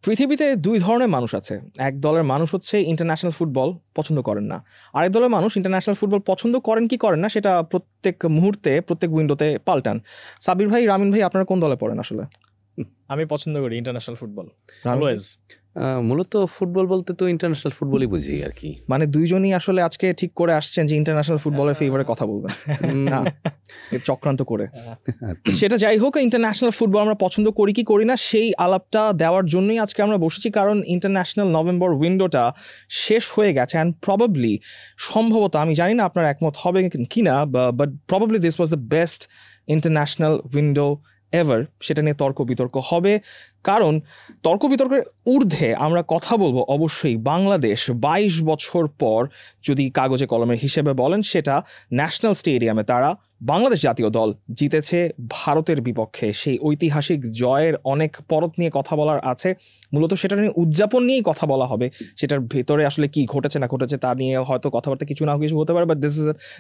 পৃথিবীতে দুই ধরনের মানুষ আছে। এক দলের মানুষ হচ্ছে ইন্টারন্যাশনাল ফুটবল পছন্দ করেন না, আরেক দলের মানুষ ইন্টারন্যাশনাল ফুটবল পছন্দ করেন কি করেন না সেটা প্রত্যেক মুহূর্তে প্রত্যেক উইন্ডোতে পাল্টান। সাবির ভাই, রামিন ভাই, আপনারা কোন দলে পড়েন আসলে? আমি পছন্দ করি ইন্টারন্যাশনাল ফুটবল। মূলত ফুটবল বলতে তো ইন্টারন্যাশনাল ফুটবলই বুঝি আর কি। মানে দুইজনই আসলে আজকে ঠিক করে আসছেন যে ইন্টারন্যাশনাল ফুটবলের ফেভারে কথা বলবেন না, চক্রান্ত করে। সেটা যাই হোক, ইন্টারন্যাশনাল ফুটবল আমরা পছন্দ করি কি করি না সেই আলাপটা দেওয়ার জন্যই আজকে আমরা বসেছি, কারণ ইন্টারন্যাশনাল নভেম্বর উইন্ডোটা শেষ হয়ে গেছে অ্যান্ড প্রবাবলি, সম্ভবত, আমি জানি না আপনার একমত হবে কিনা, but probably this was the best international window ever. সেটা নিয়ে তর্ক বিতর্ক হবে, কারণ তর্ক বিতর্কের ঊর্ধ্বে আমরা কথা বলবো অবশ্যই বাংলাদেশ 22 বছর পর, যদি কাগজে কলমের হিসেবে বলেন, সেটা ন্যাশনাল স্টেডিয়ামে তারা বাংলাদেশ জাতীয় দল জিতেছে ভারতের বিপক্ষে। সেই ঐতিহাসিক জয়ের অনেক পরত নিয়ে কথা বলার আছে, মূলত সেটা নিয়ে উদযাপন নিয়েই কথা বলা হবে। সেটার ভেতরে আসলে কি ঘটেছে না ঘটেছে তা নিয়ে হয়তো কথাবার্তা কিছু না কিছু হতে পারে, but this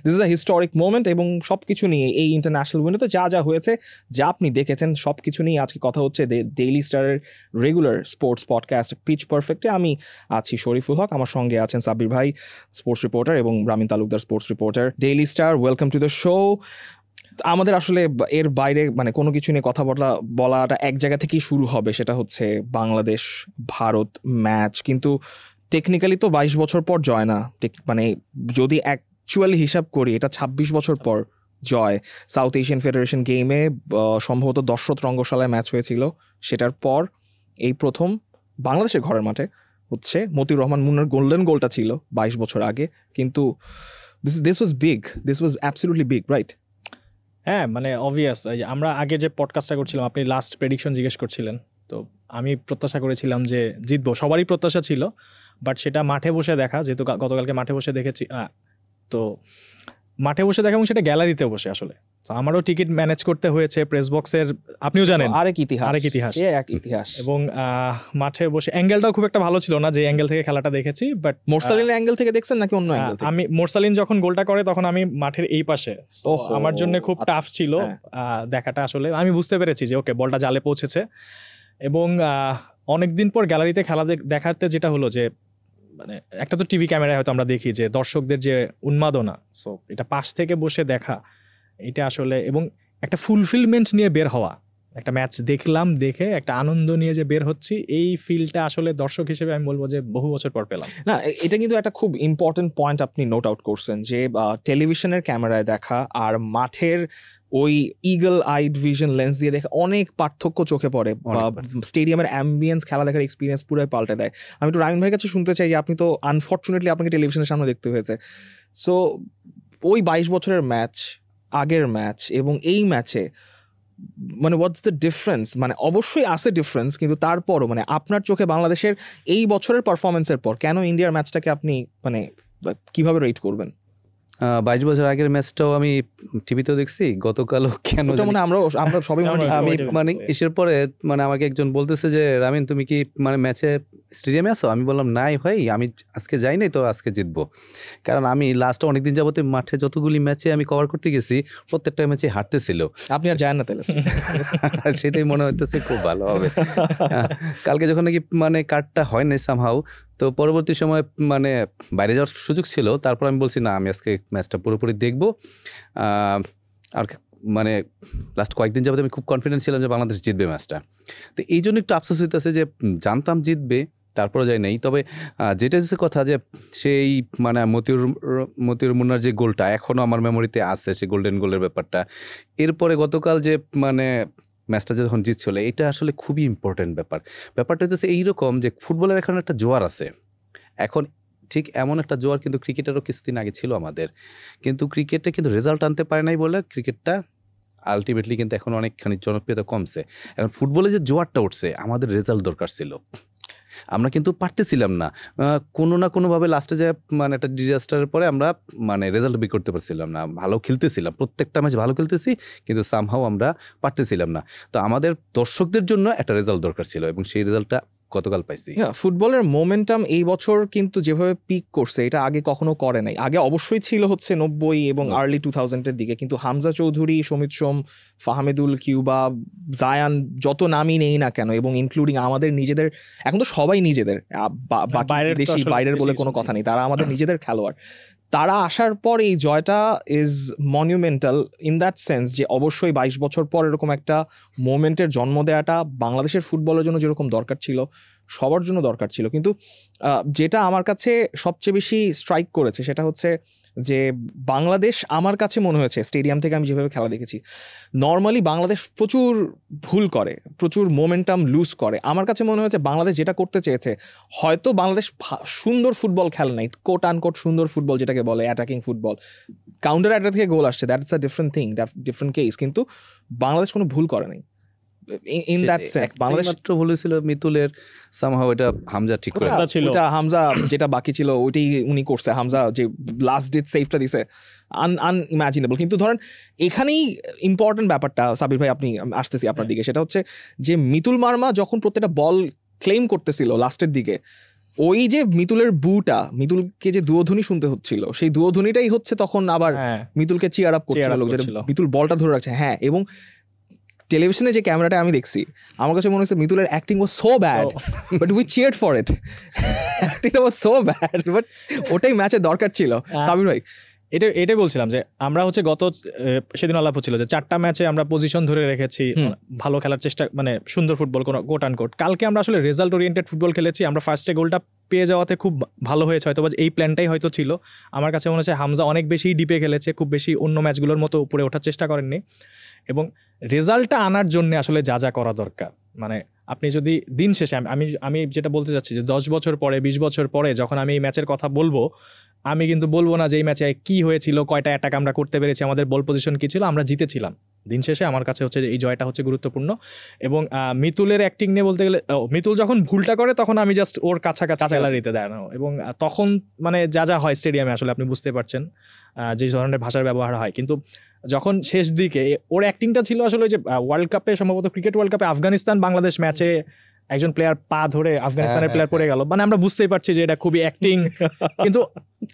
is a historic moment. এবং সব কিছু নিয়ে এই ইন্টারন্যাশনাল উইন্ডোতে যা যা হয়েছে, যা আপনি দেখেছেন, সব কিছু নিয়ে আজকে কথা হচ্ছে ডেইলি স্টারের রেগুলার স্পোর্টস পডকাস্ট পিচ পারফেক্টে। আমি আছি শরীফুল হক, আমার সঙ্গে আছেন সাবির ভাই, স্পোর্টস রিপোর্টার, এবং Ramin Talukdar, sports reporter, daily star. Welcome to the show. আমাদের আসলে এর বাইরে মানে কোনো কিছু নিয়ে কথা বলাটা এক জায়গা থেকেই শুরু হবে, সেটা হচ্ছে বাংলাদেশ ভারত ম্যাচ। কিন্তু টেকনিক্যালি তো 22 বছর পর জয় না, মানে যদি অ্যাকচুয়ালি হিসাব করি এটা 26 বছর পর জয়। সাউথ এশিয়ান ফেডারেশন গেমে সম্ভবত দশরথ রঙ্গশালায় ম্যাচ হয়েছিল, সেটার পর এই প্রথম বাংলাদেশের ঘরের মাঠে হচ্ছে। মতিউর রহমান মুন্নার গোল্ডেন গোলটা ছিল 22 বছর আগে, কিন্তু this was big, this was absolutely big, right? হ্যাঁ, মানে অবভিয়াস। আমরা আগে যে পডকাস্টটা করছিলাম, আপনি লাস্ট প্রেডিকশন জিজ্ঞেস করছিলেন, তো আমি প্রত্যাশা করেছিলাম যে জিতবো, সবারই প্রত্যাশা ছিল। বাট সেটা মাঠে বসে দেখা, যেহেতু গতকালকে মাঠে বসে দেখেছি, তো মাঠে বসে দেখা এবং সেটা গ্যালারিতে বসে আসলে আমারও টিকিট ম্যানেজ করতে হয়েছে, প্রেস বক্সের, আপনিও জানেন, আরেক ইতিহাস। এবং মাঠে বসে অ্যাঙ্গেলটাও খুব একটা ভালো ছিল না, যে অ্যাঙ্গেল থেকে খেলাটা দেখেছি। বাট মোরসালিনের অ্যাঙ্গেল থেকে দেখছেন নাকি অন্য অ্যাঙ্গেল থেকে? আমি মোরসালিন যখন গোলটা করে তখন আমি মাঠের এই পাশে, আমার জন্য খুব টাফ ছিল দেখাটা। আসলে আমি বুঝতে পেরেছি যে ওকে, বলটা জালে পৌঁছেছে। এবং অনেকদিন পর গ্যালারিতে খেলা দেখাতে যেটা হলো যে, মানে একটা তো টিভি ক্যামেরায় হয়তো আমরা দেখি যে দর্শকদের যে উন্মাদনা, সো এটা পাশ থেকে বসে দেখা, এটা আসলে, এবং একটা ফুলফিলমেন্ট নিয়ে বের হওয়া, একটা ম্যাচ দেখলাম, দেখে একটা আনন্দ নিয়ে যে বের হচ্ছি, এই ফিলটা আসলে দর্শক হিসেবে আমি বলবো যে বহু বছর পর পেলাম। না, এটা কিন্তু একটা খুব ইম্পর্টেন্ট পয়েন্ট আপনি নোট আউট করছেন, যে টেলিভিশনের ক্যামেরায় দেখা আর মাঠের ওই ইগল আইড ভিশন লেন্স দিয়ে দেখে অনেক পার্থক্য চোখে পড়ে। স্টেডিয়ামের অ্যাম্বিয়েন্স, খেলা দেখার এক্সপিরিয়েন্স পুরোই পাল্টে দেয়। আমি তো রামিন ভাইয়ের কাছে শুনতে চাই যে আপনি তো আনফর্চুনেটলি আপনাকে টেলিভিশনের সামনে দেখতে হয়েছে, সো ওই 22 বছরের ম্যাচ, আগের ম্যাচ এবং এই ম্যাচে মানে হোয়াটস দ্য ডিফারেন্স? মানে অবশ্যই আছে ডিফারেন্স, কিন্তু তারপরও মানে আপনার চোখে বাংলাদেশের এই বছরের পারফরমেন্সের পর কেন ইন্ডিয়ার ম্যাচটাকে আপনি মানে কিভাবে রেট করবেন? 22 বছর আগের ম্যাচটাও আমি টিভিতেও দেখছি, গতকালও কেন মানে আমরা সবাই আমি মানে এসের পরে মানে আমাকে একজন বলতেছে যে, রামিন তুমি কি মানে ম্যাচে স্টেডিয়ামে আছো? আমি বললাম নাই ভাই, আমি আজকে যাই নাই, তো আজকে জিতবো। কারণ আমি লাস্ট অনেকদিন যাবতে মাঠে যতগুলি ম্যাচে আমি কভার করতে গেছি, প্রত্যেকটা ম্যাচে হারতেছিল। আপনি আর যান না তাহলে? সেটাই মনে হইতেছে খুব ভালো হবে। কালকে যখন নাকি মানে কার্ডটা হয় নাই সামহাউ, তো পরবর্তী সময় মানে বাইরে যাওয়ার সুযোগ ছিল, তারপর আমি বলছি না, আমি আজকে ম্যাচটা পুরোপুরি দেখবো। আর মানে লাস্ট কয়েকদিন যাবত আমি খুব কনফিডেন্ট ছিলাম যে বাংলাদেশ জিতবে ম্যাচটা। তো এই জন্য একটু আফসোস হইতেছে যে জানতাম জিতবে, তারপরে যাই নাই। তবে যেটা হচ্ছে কথা, যে সেই মানে মতিউর মুন্নার যে গোলটা এখনও আমার মেমোরিতে আছে, সে গোল্ডেন গোলের ব্যাপারটা। এরপরে গতকাল যে মানে ম্যাচটা যখন জিতছিল, এটা আসলে খুবই ইম্পর্টেন্ট ব্যাপারটা হচ্ছে এইরকম যে ফুটবলের এখন একটা জোয়ার আছে। এখন ঠিক এমন একটা জোয়ার কিন্তু ক্রিকেটেরও কিছুদিন আগে ছিল আমাদের, কিন্তু ক্রিকেটে কিন্তু রেজাল্ট আনতে পারে নাই বলে ক্রিকেটটা আলটিমেটলি কিন্তু এখন অনেকখানি জনপ্রিয়তা কমছে। এখন ফুটবলে যে জোয়ারটা উঠছে, আমাদের রেজাল্ট দরকার ছিল, আমরা কিন্তু পারতেছিলাম না। কোনো না কোনোভাবে লাস্টে যে মানে একটা ডিজাস্টারের পরে আমরা মানে রেজাল্ট বের করতে পারছিলাম না। ভালো খেলতেছিলাম, প্রত্যেকটা ম্যাচ ভালো খেলতেছি, কিন্তু সামহাও আমরা পারতেছিলাম না। তো আমাদের দর্শকদের জন্য একটা রেজাল্ট দরকার ছিল, এবং সেই রেজাল্টটা গতকাল পাইছি। ফুটবলের মোমেন্টাম এই বছর কিন্তু যেভাবে পিক করছে এটা আগে কখনো করে নাই। আগে অবশ্যই ছিল হচ্ছে 90 এবং আর্লি 2000-এর দিকে, কিন্তু হামজা চৌধুরী, সমিত সোম, ফাহামেদুল, কিউবা, জায়ান, যত নামই নেই না কেন, এবং ইনক্লুডিং আমাদের নিজেদের, এখন তো সবাই নিজেদের, দেশি বাইরের বলে কোনো কথা নেই, তারা আমাদের নিজেদের খেলোয়াড়। তারা আসার পর এই জয়টা ইজ মনিউমেন্টাল ইন দ্যাট সেন্স যে অবশ্যই 22 বছর পর এরকম একটা মোমেন্টের জন্ম দেওয়াটা বাংলাদেশের ফুটবলের জন্য যেরকম দরকার ছিল, সবার জন্য দরকার ছিল। কিন্তু যেটা আমার কাছে সবচেয়ে বেশি স্ট্রাইক করেছে সেটা হচ্ছে যে বাংলাদেশ, আমার কাছে মনে হয়েছে স্টেডিয়াম থেকে আমি যেভাবে খেলা দেখেছি, নর্মালি বাংলাদেশ প্রচুর ভুল করে, প্রচুর মোমেন্টাম লুজ করে। আমার কাছে মনে হয়েছে বাংলাদেশ যেটা করতে চেয়েছে, হয়তো বাংলাদেশ সুন্দর ফুটবল খেলে নাই, কোট আনকোট সুন্দর ফুটবল যেটাকে বলে অ্যাটাকিং ফুটবল, কাউন্টার অ্যাটাক থেকে গোল আসছে, that's a different thing, different case, কিন্তু বাংলাদেশ কোনো ভুল করে নাই ইন দ্যাট সেন্স। বাংলাদেশ মাত্র ভুল ছিল মিতুলের, সামহাউ এটা হামজা ঠিক করে ছিল, ওটা হামজা যেটা বাকি ছিল ওইটাই উনি করছে। হামজা যে লাস্ট ডিট সেভটা দিছে আনইমাজিনেবল। কিন্তু ধরেন এখানেই ইম্পর্টেন্ট ব্যাপারটা, সাবির ভাই আপনি আসতেছি আপনার দিকে, সেটা হচ্ছে যে মিতুল মার্মা যখন প্রত্যেকটা বল ক্লেম করতেছিল লাস্টের দিকে, ওই যে মিতুলের বুটা, মিতুলকে যে দুয়োধ্বনি শুনতে হচ্ছিল, সেই দুয়োধ্বনিটাই হচ্ছে তখন আবার মিতুলকে চিয়ার আপ করছিল, মিতুল বলটা ধরে রাখছে। হ্যাঁ, এবং টেলিভিশনে যে ক্যামেরাটা আমি দেখছি, আমার কাছে মনে হচ্ছে মিতুলের acting was so bad, but we cheered for it. Acting was so bad, but ওটাই ম্যাচে দরকার ছিল। সাবির ভাই এটাই বলছিলাম যে আমরা হচ্ছে সেদিন আলাপ হচ্ছিল যে 4টা ম্যাচে আমরা পজিশন ধরে রেখেছি, ভালো খেলার চেষ্টা, মানে সুন্দর ফুটবল, কোনো কোট আন কোট। কালকে আমরা আসলে রেজাল্ট ওরিয়েন্টেড ফুটবল খেলেছি। আমরা ফার্স্টে গোলটা পেয়ে যাওয়াতে খুব ভালো হয়েছে, হয়তো এই প্ল্যানটাই হয়তো ছিল। আমার কাছে মনে হচ্ছে হামজা অনেক বেশি ডিপে খেলেছে, খুব বেশি অন্য ম্যাচগুলোর মতো উপরে ওঠার চেষ্টা করেননি। এবং রেজাল্টটা আনার জন্য আসলে যা যা করা দরকার, মানে আপনি যদি দিন শেষে, আমি যেটা বলতে চাচ্ছি যে 10 বছর পরে, 20 বছর পরে যখন আমি এই ম্যাচের কথা বলবো, আমি কিন্তু বলবো না যে এই ম্যাচে কি হয়েছিল, কয়টা অ্যাটাক আমরা করতে পেরেছি, আমাদের বল পজিশন কি ছিল, আমরা জিতেছিলাম। দিন শেষে আমার কাছে হচ্ছে এই জয়টা হচ্ছে গুরুত্বপূর্ণ। এবং মিতুলের অ্যাক্টিং নিয়ে বলতে গেলে, মিতুল যখন ভুলটা করে তখন আমি জাস্ট ওর কাছাকাছি গ্যালারিতে দাঁড়ানো, এবং তখন মানে যা যা হয় স্টেডিয়ামে আসলে আপনি বুঝতে পারছেন যে ধরনের ভাষার ব্যবহার হয়। কিন্তু যখন শেষ দিকে ওর অ্যাক্টিংটা ছিল আসলে যে ওয়ার্ল্ড কাপে, সম্ভবত ক্রিকেট ওয়ার্ল্ড কাপে আফগানিস্তান বাংলাদেশ ম্যাচে একজন প্লেয়ার পা ধরে আফগানিস্তানের প্লেয়ার পড়ে গেল, মানে আমরা বুঝতেই পারছি যে এটা খুবই অ্যাক্টিং, কিন্তু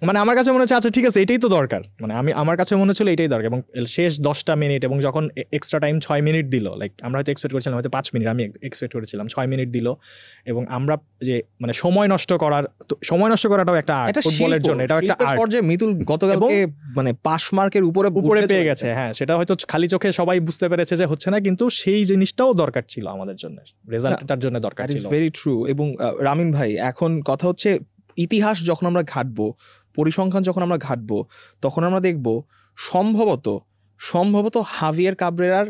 মানে আমার কাছে মনে হচ্ছে আচ্ছা ঠিক আছে, এটাই তো দরকার, মানে আমার কাছে মনে হচ্ছিল এটাই দরকার। এবং শেষ 10টা মিনিট, এবং যখন এক্সট্রা টাইম 6 মিনিট দিল, লাইক আমরা হয়তো এক্সপেক্ট করেছিলাম হয়তো 5 মিনিট, আমি এক্সপেক্ট করেছিলাম 6 মিনিট দিল, এবং আমরা যে মানে সময় নষ্ট করাটাও একটা আর্ট ফুটবলের জন্য, এটাও একটা আর্ট। যে মিতুল গতকালকে মানে পাস মার্কের উপরে পেয়ে গেছে, হ্যাঁ, সেটা হয়তো খালি চোখে সবাই বুঝতে পেরেছে যে হচ্ছে না, কিন্তু সেই জিনিসটাও দরকার ছিল আমাদের জন্য, রেজাল্টটার জন্য দরকার ছিল। Very true. এবং রামিন ভাই, এখন কথা হচ্ছে ইতিহাস যখন আমরা ঘাটবো, পরিসংখ্যান যখন আমরা ঘাটবো, তখন আমরা দেখবো সম্ভবত হাভিয়ার কাবরেরার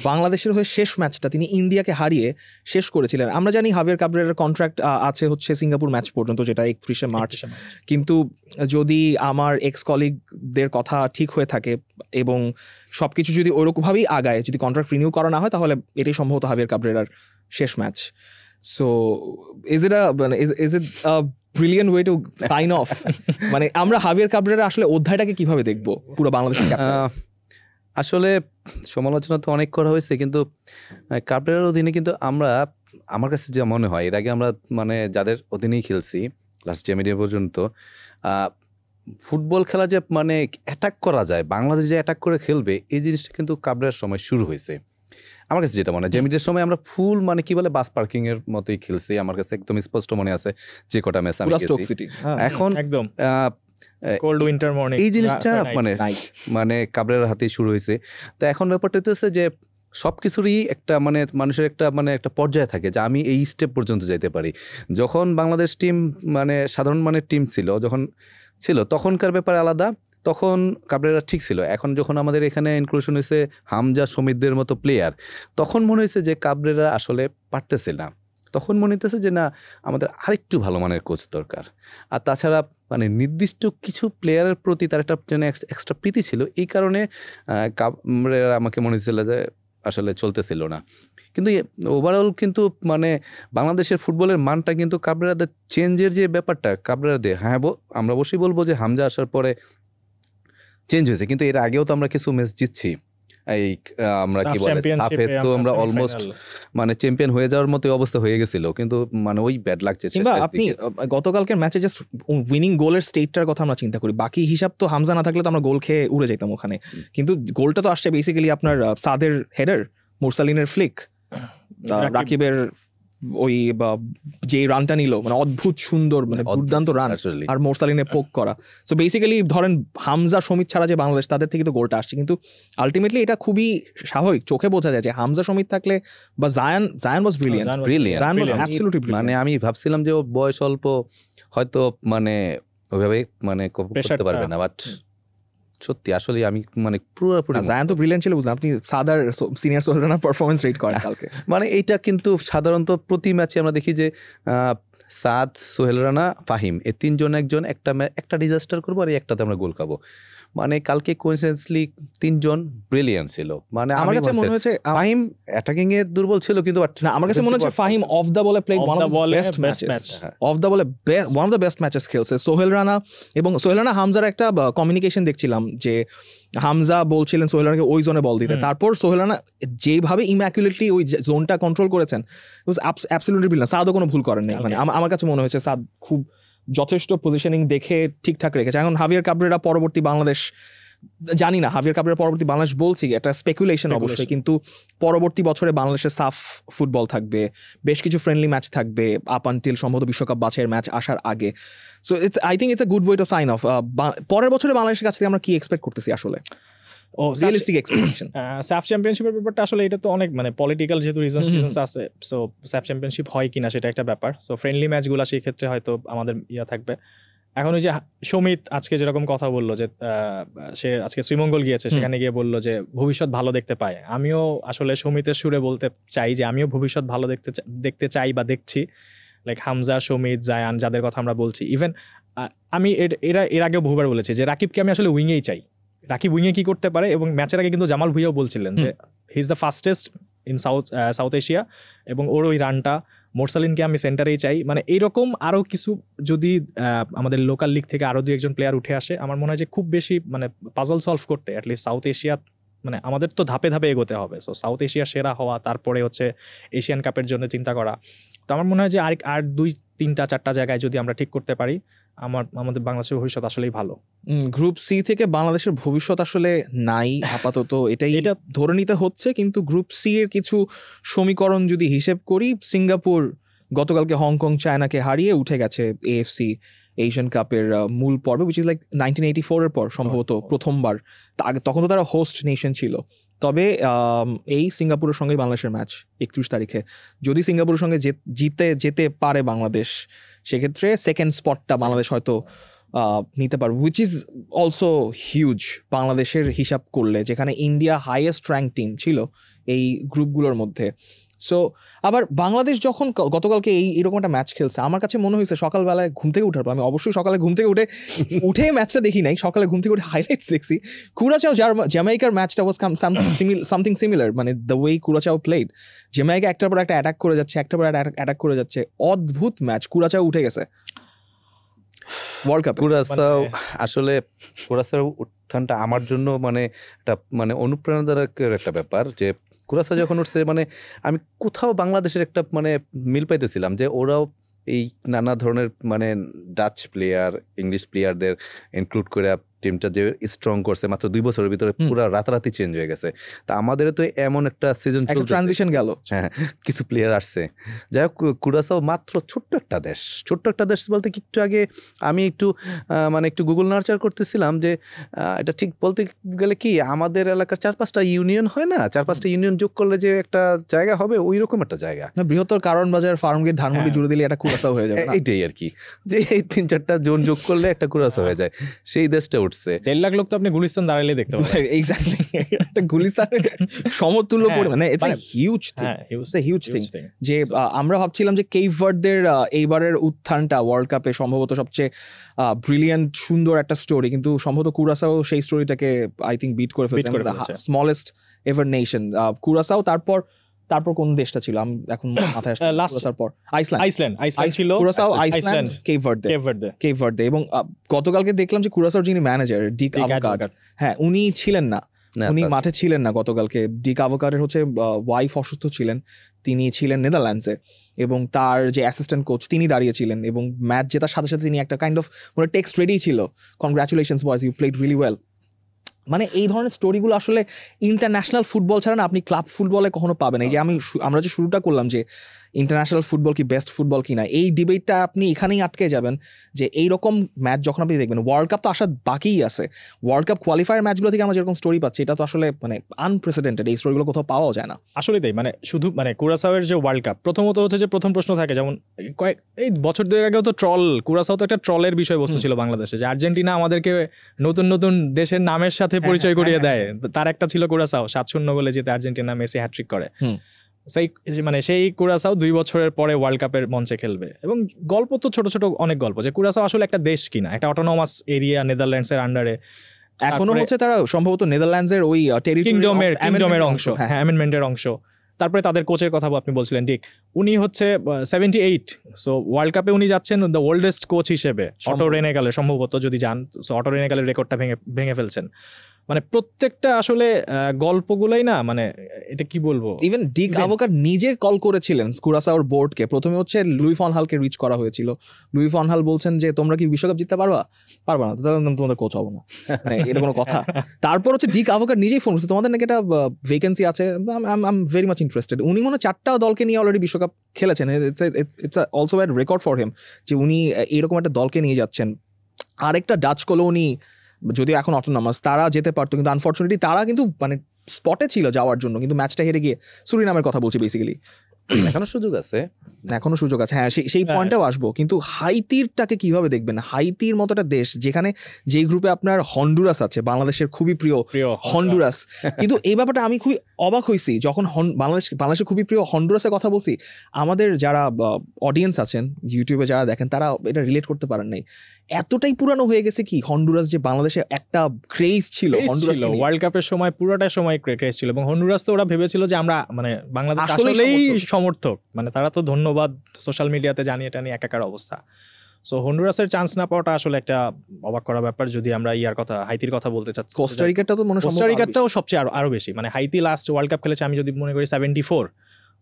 বাংলাদেশের হয়ে শেষ ম্যাচটা তিনি ইন্ডিয়াকে হারিয়ে শেষ করেছিলেন। আমরা জানি হাভিয়ার কাবরেরার কন্ট্রাক্ট আছে হচ্ছে সিঙ্গাপুর ম্যাচ পর্যন্ত, যেটা 31শে মার্চ। কিন্তু যদি আমার এক্স কলিগদের কথা ঠিক হয়ে থাকে এবং সবকিছু যদি ওইরকমভাবেই আগায়, যদি কন্ট্রাক্ট রিনিউ করা না হয়, তাহলে এটাই সম্ভবত হাভিয়ার কাবরেরার শেষ match. So is it a brilliant way to sign off? মানে আমরা হাভিয়ার কাবরেরা আসলে অধ্যায়টাকে কিভাবে দেখবো পুরো বাংলাদেশের? আসলে সমালোচনা তো অনেক করা হয়েছে, কিন্তু কাবরেরার অধীনে কিন্তু আমার কাছে যা মনে হয়, এর আগে আমরা মানে যাদের অধীনেই খেলছি লাস্ট জ্যামিডিয়া পর্যন্ত, ফুটবল খেলা যে মানে অ্যাটাক করা যায়, বাংলাদেশ যে অ্যাটাক করে খেলবে, এই জিনিসটা কিন্তু কাবরেরার সময় শুরু হয়েছে। আমার কাছে যেটা মনে হয়, জ্যামিডিয়ার সময় আমরা ফুল মানে কি বলে বাস পার্কিং এর মতোই খেলছি। আমার কাছে একদম স্পষ্ট মনে আছে যে কটা ম্যাচ আমি খেলছি। এখন একদম কোল্ড উইন্টার মর্নিং এই জিনিসটা মানে কাবরেরার হাতেই শুরু হয়েছে। তো এখন ব্যাপারটা হচ্ছে যে সবকিছুরই একটা মানে মানুষের একটা পর্যায়ে থাকে যে আমি এই স্টেপ পর্যন্ত যাইতে পারি। যখন বাংলাদেশ টিম মানে সাধারণ মানের টিম ছিল তখনকার ব্যাপার আলাদা, তখন কাবরেরা ঠিক ছিল। এখন যখন আমাদের এখানে ইনক্লুশন হয়েছে হামজা, সমিতদের মতো প্লেয়ার, তখন মনে হয়েছে যে কাবরেরা আসলে পারতেছে না। তখন মনে হইতেছে যে না, আমাদের আরেকটু ভালো মানের কোচ দরকার। আর তাছাড়া মানে নির্দিষ্ট কিছু প্লেয়ারের প্রতি তার একটা এক্সট্রা প্রীতি ছিল, এই কারণে কাবরেরা আমাকে মনে হয়েছিল যে আসলে চলতেছিল না। কিন্তু ওভারঅল কিন্তু মানে বাংলাদেশের ফুটবলের মানটা কিন্তু কাবরেরাদের চেঞ্জের যে ব্যাপারটা কাবরেরাদের, হ্যাঁ আমরা অবশ্যই বলবো যে হামজা আসার পরে চেঞ্জ হয়েছে, কিন্তু এর আগেও তো আমরা কিছু ম্যাচ জিতছি। এই আমরা কি বলে সাফে তো আমরা অলমোস্ট মানে চ্যাম্পিয়ন হয়ে যাওয়ার মতো অবস্থা হয়ে গেছিল, কিন্তু মানে ওই ব্যাড লাগছে। কিংবা আপনি গতকালকের ম্যাচে জাস্ট উইনিং গোলের স্টেটটার কথা আমরা চিন্তা করি, বাকি হিসাব তো হামজা না থাকলে তো আমরা গোল খেয়ে উড়ে যেতাম ওখানে, কিন্তু গোলটা তো আসছে বেসিক্যালি আপনার সাদের হেডার, মুরসালিনের ফ্লিক, রাকিবের ওই যে রানটা নিল মানে অদ্ভুত সুন্দর, মানে দুর্দান্ত রান, আর মোরসালিনে পোক করা। সো বেসিক্যালি ধরেন হামজা সমিত ছাড়া যে বাংলাদেশ, তাদের থেকে তো গোলটা আসছে, কিন্তু আলটিমেটলি এটা খুবই স্বাভাবিক, চোখে বোঝা যায় যে হামজা সমিত থাকলে বা জায়ান ওয়াজ ব্রিলিয়ান্ট, মানে আমি ভাবছিলাম যে ওর বয়স অল্প, হয়তো মানে ওইভাবে মানে করতে পারবে না, বাট সত্যি আসলে আমি মানে পুরোপুরি জায়ান তো ব্রিলিয়ান্ট ছিল, বুঝলাম। আপনি সাদার সিনিয়র সোহেলরানার পারফরমেন্স রেট করেন কালকে। মানে এইটা কিন্তু সাধারণত প্রতি ম্যাচে আমরা দেখি যে সাদ, সোহেল রানা, ফাহিম, এই তিনজন একজন একটা ডিজাস্টার করবো আর একটাতে আমরা গোল খাবো। মানে কালকে কোইন্সিডেন্টলি তিনজন ব্রিলিয়ান্ট ছিল। মানে আমার কাছে মনে হয়েছে ফাহিম অ্যাটাকিং এ দুর্বল ছিল, কিন্তু না, আমার কাছে মনে হচ্ছে Fahim off the ball played one of the best matches, off the ball one of the best matches খেলছে সোহেল রানা। এবং সোহেল রানা হামজার একটা কমিউনিকেশন দেখছিলাম যে হামজা বলছিলেন সোহেল রানাকে ওই জোনে বল দিতে, তারপর সোহেল রানা যেভাবে ইম্যাকুলেটলি ওই জোনটা কন্ট্রোল করেছেন, ইট ওয়াজ অ্যাবসলিউটলি ব্রিলিয়ান্ট। সাদও কোনো ভুল করেননি, মানে আমার কাছে মনে হয়েছে সাদ খুব যথেষ্ট পজিশনিং দেখে ঠিকঠাক রেখেছে। এখন হাভিয়ার কাবরেরা পরবর্তী বাংলাদেশ, জানি না হাভিয়ার কাবরেরা পরবর্তী বাংলাদেশ বলছি, একটা স্পেকুলেশন অবশ্যই, কিন্তু পরবর্তী বছরে বাংলাদেশের সাফ ফুটবল থাকবে, বেশ কিছু ফ্রেন্ডলি ম্যাচ থাকবে আপ আনটিল সম্ভবত বিশ্বকাপ বাছাইয়ের ম্যাচ আসার আগে। So it's I think it's a good way to sign off. পরের বছরে বাংলাদেশের কাছ থেকে আমরা কি এক্সপেক্ট করতেছি আসলে? রিয়েলিস্টিক এক্সপেকটেশন সাফ চ্যাম্পিয়নশিপের ব্যাপারটা আসলে এটা তো অনেক মানে পলিটিক্যাল যেহেতু রিজনস আছে, সো সাফ চ্যাম্পিয়নশিপ হয় কিনা সেটা একটা ব্যাপার। সো ফ্রেন্ডলি ম্যাচগুলো সেই ক্ষেত্রে হয়তো আমাদের থাকবে। এখন ওই যে সমিত আজকে যেরকম কথা বললো যে সে আজকে শ্রীমঙ্গল গিয়েছে, সেখানে গিয়ে বললো যে ভবিষ্যৎ ভালো দেখতে পায়। আমিও আসলে সমিতের সুরে বলতে চাই যে আমিও ভবিষ্যৎ ভালো দেখতে চাই বা দেখছি। লাইক হামজা, সমিত, জায়ান যাদের কথা আমরা বলছি, ইভেন আমি এর আগেও বহুবার বলেছি যে রাকিবকে আমি আসলে উইংয়েই চাই। রাকিব উইংয়ে কি করতে পারে, এবং ম্যাচের আগে কিন্তু জামাল ভুঁইয়াও বলছিলেন যে he is the fastest in south Asia, এবং ওর ওই রানটা, মোরসালিনকে আমি সেন্টারেই চাই। মানে এইরকম আরও কিছু যদি আমাদের লোকাল লিগ থেকে আরও 2-1 প্লেয়ার উঠে আসে, আমার মনে হয় যে খুব বেশি মানে পাজল সলভ করতে অ্যাটলিস্ট সাউথ এশিয়া, মানে আমাদের তো ধাপে ধাপে এগোতে হবে। সো সাউথ এশিয়া সেরা হওয়া, তারপরে হচ্ছে এশিয়ান কাপের জন্য চিন্তা করা। তো আমার মনে হয় যে আর 2-3-4টা জায়গায় যদি আমরা ঠিক করতে পারি, আমাদের বাংলাদেশের ভবিষ্যৎ আসলেই ভালো। গ্রুপ সি থেকে বাংলাদেশের ভবিষ্যৎ আসলে নাই আপাতত, এটা ধরে নিতে হচ্ছে। কিন্তু গ্রুপ সি এর কিছু সমীকরণ যদি হিসেব করি, সিঙ্গাপুর গতকালকে হংকং, চায়নাকে হারিয়ে উঠে গেছে এএফসি এশিয়ান কাপের মূল পর্বে, উইচ ইজ লাইক 1984 এর পর সম্ভবত প্রথমবার। তখন তো তারা হোস্ট নেশন ছিল। তবে এই সিঙ্গাপুরের সঙ্গে বাংলাদেশের ম্যাচ 31 তারিখে। যদি সিঙ্গাপুরের সঙ্গে যেতে পারে বাংলাদেশ, সেক্ষেত্রে সেকেন্ড স্পটটা বাংলাদেশ হয়তো নিতে পারবে, উইচ ইজ অলসো হিউজ বাংলাদেশের হিসাব করলে, যেখানে ইন্ডিয়া হাইয়েস্ট র্যাঙ্ক টিম ছিল এই গ্রুপগুলোর মধ্যে। সো আবার বাংলাদেশ যখন গতকালকে এইরকম একটা ম্যাচ খেলছে, আমার কাছে মনে হয়েছে সকালবেলায় ঘুম থেকে উঠার পর, আমি অবশ্যই সকালে ঘুম থেকে উঠে ম্যাচটা দেখি নাই, সকালে ঘুম থেকে উঠে হাইলাইটস দেখছি। কুরাচাও জ্যামাইকার ম্যাচটা ওয়াজ সামথিং সিমিলার, মানে দ্য ওয়ে কুরাচাও প্লেড। জ্যামাইকা একটার পর একটা অ্যাটাক করে যাচ্ছে, একটার পর অ্যাটাক করে যাচ্ছে, অদ্ভুত ম্যাচ। কুরাচাও উঠে গেছে ওয়ার্ল্ড কাপ। কুরাচাও আসলে কুরাচার উত্থানটা আমার জন্য মানে একটা মানে অনুপ্রেরণাদায়ক একটা ব্যাপার, যে কুরাসা যখন উঠছে, মানে আমি কোথাও বাংলাদেশের একটা মানে মিল পাইতেছিলাম যে ওরাও এই নানা ধরনের মানে ডাচ প্লেয়ার, ইংলিশ প্লেয়ারদের ইনক্লুড করে টিমটা যে স্ট্রং করছে মাত্র 2 বছরের ভিতরে পুরো রাতারাতি চেঞ্জ হয়ে গেছে। তা আমাদের তো এমন একটা সিজন ট্রানজিশন গেল, হ্যাঁ কিছু প্লেয়ার আসছে। যাই হোক, কুরাসাও মাত্র ছোট্ট একটা দেশ বলতে কি, একটু আগে আমি মানে একটু গুগল নার্চার করতেছিলাম যে এটা ঠিক বলতে গেলে কি, আমাদের এলাকার 4-5টা ইউনিয়ন হয় না, 4-5টা ইউনিয়ন যোগ করলে যে একটা জায়গা হবে, ওই রকম একটা জায়গা। বৃহত্তর কারণ বাজার, ফার্মগেট, ধানমন্ডি জুড়ে দিলে একটা কুরাসাও হয়ে যাবে। এইটাই আর কি, যে এই 3-4টা জোন যোগ করলে একটা কুরাসা হয়ে যায়। সেই দেশটা উঠছে। 1.5 লাখ লোক তো আপনি গুলিস্তান দাঁড়াইলে দেখতে পাবেন। এক্স্যাক্টলি, একটা গুলিস্তানের সমতুল্য পরিমাণে। It's a huge thing, it's a huge thing. যে আমরা ভাবছিলাম যে কেপ ভার্ডের এইবারের উত্থানটা ওয়ার্ল্ড কাপে সম্ভবত সবচেয়ে ব্রিলিয়ান্ট সুন্দর একটা স্টোরি, কিন্তু সম্ভবত কুরাসাও সেই স্টোরিটাকে আই থিঙ্ক বিট করে ফেলছে। Smallest ever nation কুরাসাও। তারপর কোন দেশটা ছিল আমি এখন মাথায় আসছে, কুরাসার পর আইসল্যান্ড ছিল, কুরাসাও, আইসল্যান্ড, কেপ ভার্দে। এবং গতকালকে দেখলাম যে কুরাসাওর যিনি ম্যানেজার ডিক আভগার্ড, হ্যাঁ উনি ছিলেন না উনি মাঠে ছিলেন না গতকালকে। ডিক আভোকাডের হচ্ছে ওয়াইফ অসুস্থ ছিলেন, তিনি ছিলেন নেদারল্যান্ডসে, এবং তার যে অ্যাসিস্ট্যান্ট কোচ তিনি দাঁড়িয়েছিলেন, এবং ম্যাচ জেতার সাথে সাথে তিনি একটা কাইন্ড অফ মানে টেক্সট রেডি ছিল, congratulations boys, you played really well. মানে এই ধরনের স্টোরিগুলো আসলে ইন্টারন্যাশনাল ফুটবল ছাড়া না আপনি ক্লাব ফুটবলে কখনো পাবেন। এই যে আমরা যে শুরুটা করলাম যে ইন্টারন্যাশনাল ফুটবল কি বেস্ট ফুটবল কি না, এই ডিবেটটা আপনি এখানেই আটকে যাবেন যে এইরকম ম্যাচ যখন আপনি দেখবেন। ওয়ার্ল্ড কাপ তো আসার বাকিই আছে, ওয়ার্ল্ড কাপ কোয়ালিফায়ার ম্যাচগুলো থেকে আমরা যেরকম স্টোরি পাচ্ছি, এটা তো আসলে মানে আনপ্রেসিডেন্টেড, এই স্টোরিগুলো কোথাও পাওয়া যায় না আসলে। তাই মানে শুধু মানে কুরাসাওয়ের যে ওয়ার্ল্ড কাপ, প্রথমত হচ্ছে যে প্রথম প্রশ্ন থাকে, যেমন এই বছর দুয়েক আগেও তো কুরাসাও তো একটা ট্রলের বিষয়বস্তু ছিল বাংলাদেশে, যে আর্জেন্টিনা আমাদেরকে নতুন নতুন দেশের নামের সাথে পরিচয় করিয়ে দেয়। তার একটা ছিল কুরাসাও, 7-0 গোলে জিতে আর্জেন্টিনা, মেসি হ্যাট্রিক করে। সেই কুরাসাও 2 বছরের পরে ওয়ার্ল্ড কাপের মঞ্চে খেলবে। এবং গল্প তো ছোট ছোট অনেক গল্প, যে কুরাসাও আসলে একটা দেশ কিনা, একটা অটোনমাস এরিয়া নেদারল্যান্ডস এর আন্ডারে এখনো হচ্ছে, তারা সম্ভবত নেদারল্যান্ডসের ওই কিংডমের অংশ, হ্যাঁ অ্যামেন্ডমেন্টের অংশ। তারপরে তাদের কোচের কথা আপনি বলছিলেন ডিক, উনি হচ্ছে 78, সো ওয়ার্ল্ড কাপে উনি যাচ্ছেন দ্য ওল্ডেস্ট কোচ হিসেবে। অটো রেনেগালের সম্ভবত, যদি যান, অটো রেনেগালের রেকর্ডটা ভেঙে ফেলছেন। মানে প্রত্যেকটা আসলে গল্পগুলোই না, মানে এটা কি বলবো, ইভেন ডিক আভোকাড নিজে কল করেছিলেন কুরাসাওর বোর্ডকে। প্রথমে হচ্ছে লুই ফন হালকে রিচ করা হয়েছিল, লুই ফন হাল বলছেন যে তোমরা কি বিশ্বকাপ জিততে পারবা না, তোমাদের কোচ হবো না, এটা কোনো কথা। তারপর হচ্ছে ডিক আভোকাড নিজেই ফোন করছে, তোমাদের নাকি একটা ভ্যাকেন্সি আছে, I am very much interested. উনি মনে 4টা দলকে নিয়ে অলরেডি বিশ্বকাপ খেলেছেন, it's also a record for him যে উনি এইরকম একটা দলকে নিয়ে যাচ্ছেন। আরেকটা ডাচ কলোনি, যদিও এখন অটোনমাস, তারা যেতে পারতো, কিন্তু আনফর্চুনেটলি তারা কিন্তু মানে স্পটে ছিল যাওয়ার জন্য, কিন্তু ম্যাচটা হেরে গিয়ে সুরিনামের কথা বলছি বেসিক্যালি। এখনো সুযোগ আছে, হ্যাঁ সেই পয়েন্টটাও আসবো। কিন্তু হাইতিরটাকে কিভাবে দেখবেন? হাইতির মতো একটা দেশ, যেখানে যেই গ্রুপে আপনার হন্ডুরাস আছে, বাংলাদেশের খুবই প্রিয় হন্ডুরাস, কিন্তু এই ব্যাপারটা আমি খুবই অবাক হয়েছি যখন বাংলাদেশের খুবই প্রিয় হন্ডুরাসের কথা বলছি। আমাদের যারা অডিয়েন্স আছেন ইউটিউবে যারা দেখেন, তারা এটা রিলেট করতে পারেন নাই। এতটাই পুরানো হয়ে গেছে কি হন্ডুরাস, যে বাংলাদেশে একটা ক্রেজ ছিল হন্ডুরাস ওয়ার্ল্ড কাপের সময়, পুরোটা সময় ক্রেজ ছিল। এবং হন্ডুরাস তো ওরা ভেবেছিল যে আমরা মানে বাংলাদেশ আসলেই সমর্থক, মানে তারা তো ধন্যবাদ সোশ্যাল মিডিয়াতে জানিয়ে এটা নিয়ে একাকার অবস্থা। সো হন্ডুরাসের চান্স না পাওয়াটা আসলে একটা অবাক করা ব্যাপার। যদি আমরা হাইতির কথা বলতে চাচ্ছি, কোস্টারিকাটাও সবচেয়ে আরো বেশি। মানে হাইতি লাস্ট ওয়ার্ল্ড কাপ খেলেছে আমি যদি মনে করি 74,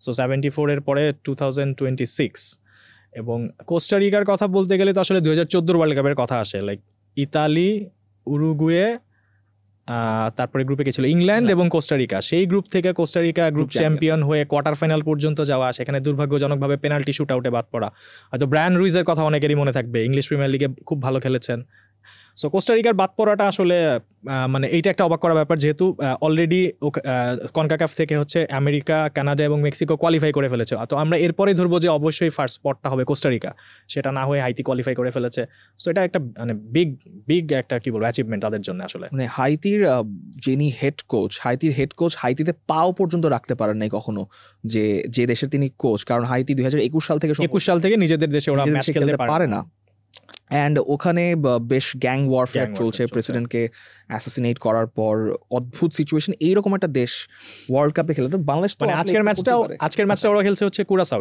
সো 74 এর পরে 2026। এবং কোস্টারিকার কথা বলতে গেলে তো আসলে 2014 ওয়ার্ল্ড কাপের কথা আসে, লাইক ইতালি, উরুগুয়ে, তারপরে গ্রুপে কে ছিল ইংল্যান্ড এবং কোস্টারিকা। সেই গ্রুপ থেকে কোস্টারিকা গ্রুপ চ্যাম্পিয়ন হয়ে কোয়ার্টার ফাইনাল পর্যন্ত যাওয়া, সেখানে দুর্ভাগ্যজনকভাবে পেনাল্টি শুট আউটে বাদ পড়া। হয়তো ব্রায়ান রুইজের কথা অনেকেরই মনে থাকবে, ইংলিশ প্রিমিয়ার লিগে খুব ভালো খেলেছেন। সো কোস্টারিকার বাদ পড়াটা আসলে মানে এইটা একটা অবাক করা ব্যাপার, যেহেতু অলরেডি কনকাকাফ থেকে হচ্ছে আমেরিকা, কানাডা এবং মেক্সিকো কোয়ালিফাই করে ফেলেছে। তো আমরা এরপরে ধরবো যে অবশ্যই ফার্স্ট স্পটটা হবে কোস্টারিকা, সেটা না হয়ে হাইতি কোয়ালিফাই করে ফেলেছে। সো এটা একটা মানে বিগ একটা কি বলবো অ্যাচিভমেন্ট তাদের জন্য আসলে। মানে হাইতির যিনি হাইতির হেড কোচ হাইতিতে পাও পর্যন্ত রাখতে পারেন নাই কখনো, যে দেশের তিনি কোচ। কারণ হাইতি 2021 সাল থেকে নিজেদের দেশে ওরা ম্যাচ খেলতে পারে না। অ্যান্ড ওখানে বেশ গ্যাং ওয়ারফেয়ার চলছে, প্রেসিডেন্টকে অ্যাসাসিনেট করার পর অদ্ভুত সিচুয়েশন। এইরকম একটা দেশ ওয়ার্ল্ড কাপে খেলে তো বাংলাদেশ তো আজকের ম্যাচটা ওরা খেলছে হচ্ছে কুরাসাও,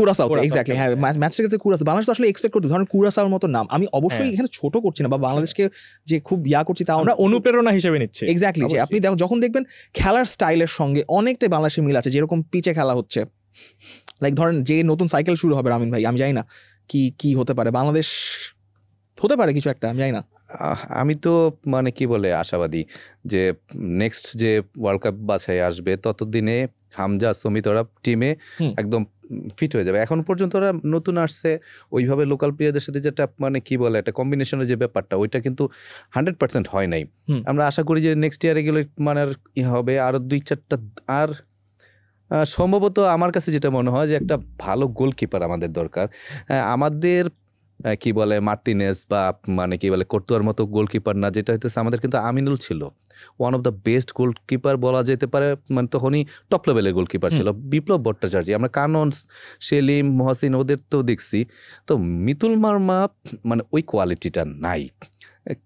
এক্স্যাক্টলি, হ্যাঁ ম্যাচটা খেলছে কুরাসাও। বাংলাদেশ তো আসলে এক্সপেক্ট করতে, ধরেন কুরাসাওর মতো নাম, আমি অবশ্যই এখানে ছোট করছি না বা বাংলাদেশকে যে খুব করছি, তা আমরা অনুপ্রেরণা হিসেবে নিচ্ছি। এক্স্যাক্টলি, যে আপনি যখন দেখবেন খেলার স্টাইলের সঙ্গে অনেকটাই বাংলাদেশের মিল আছে, যেরকম পিচে খেলা হচ্ছে, লাইক ধরেন যে নতুন সাইকেল শুরু হবে রামিন ভাই, আমি জানি না কি হতে পারে, বাংলাদেশ হতে পারে কিছু একটা, আমি জানি না। আমি তো মানে কি বলে আশাবাদী যে নেক্সট যে ওয়ার্ল্ড কাপ বাছাই আসবে ততদিনে হামজা, সমিত ওরা টিমে একদম ফিট হয়ে যাবে। এখন পর্যন্ত ওরা নতুন আসছে, ওইভাবে লোকাল প্লেয়ারদের সাথে যেটা মানে কি বলে একটা কম্বিনেশনের যে ব্যাপারটা, ওইটা কিন্তু 100% হয় নাই। আমরা আশা করি যে নেক্সট ইয়ারে গেলে মানে হবে আরো 2-4টা। আর সম্ভবত আমার কাছে যেটা মনে হয় যে একটা ভালো গোলকিপার আমাদের দরকার। আমাদের কি বলে মার্টিনেজ বা মানে কি বলে কর্তুয়ার মতো গোলকিপার না, যেটা হইতেছে আমাদের কিন্তু আমিনুল ছিল one of the best goalkeeper বলা যেতে পারে, মানে তখনই টপ লেভেলের গোলকিপার ছিল। বিপ্লব ভট্টাচার্য, আমরা কানন, সেলিম, মহসিন ওদের তো দেখছি, তো মিতুল মার্মা মানে ওই কোয়ালিটিটা নাই।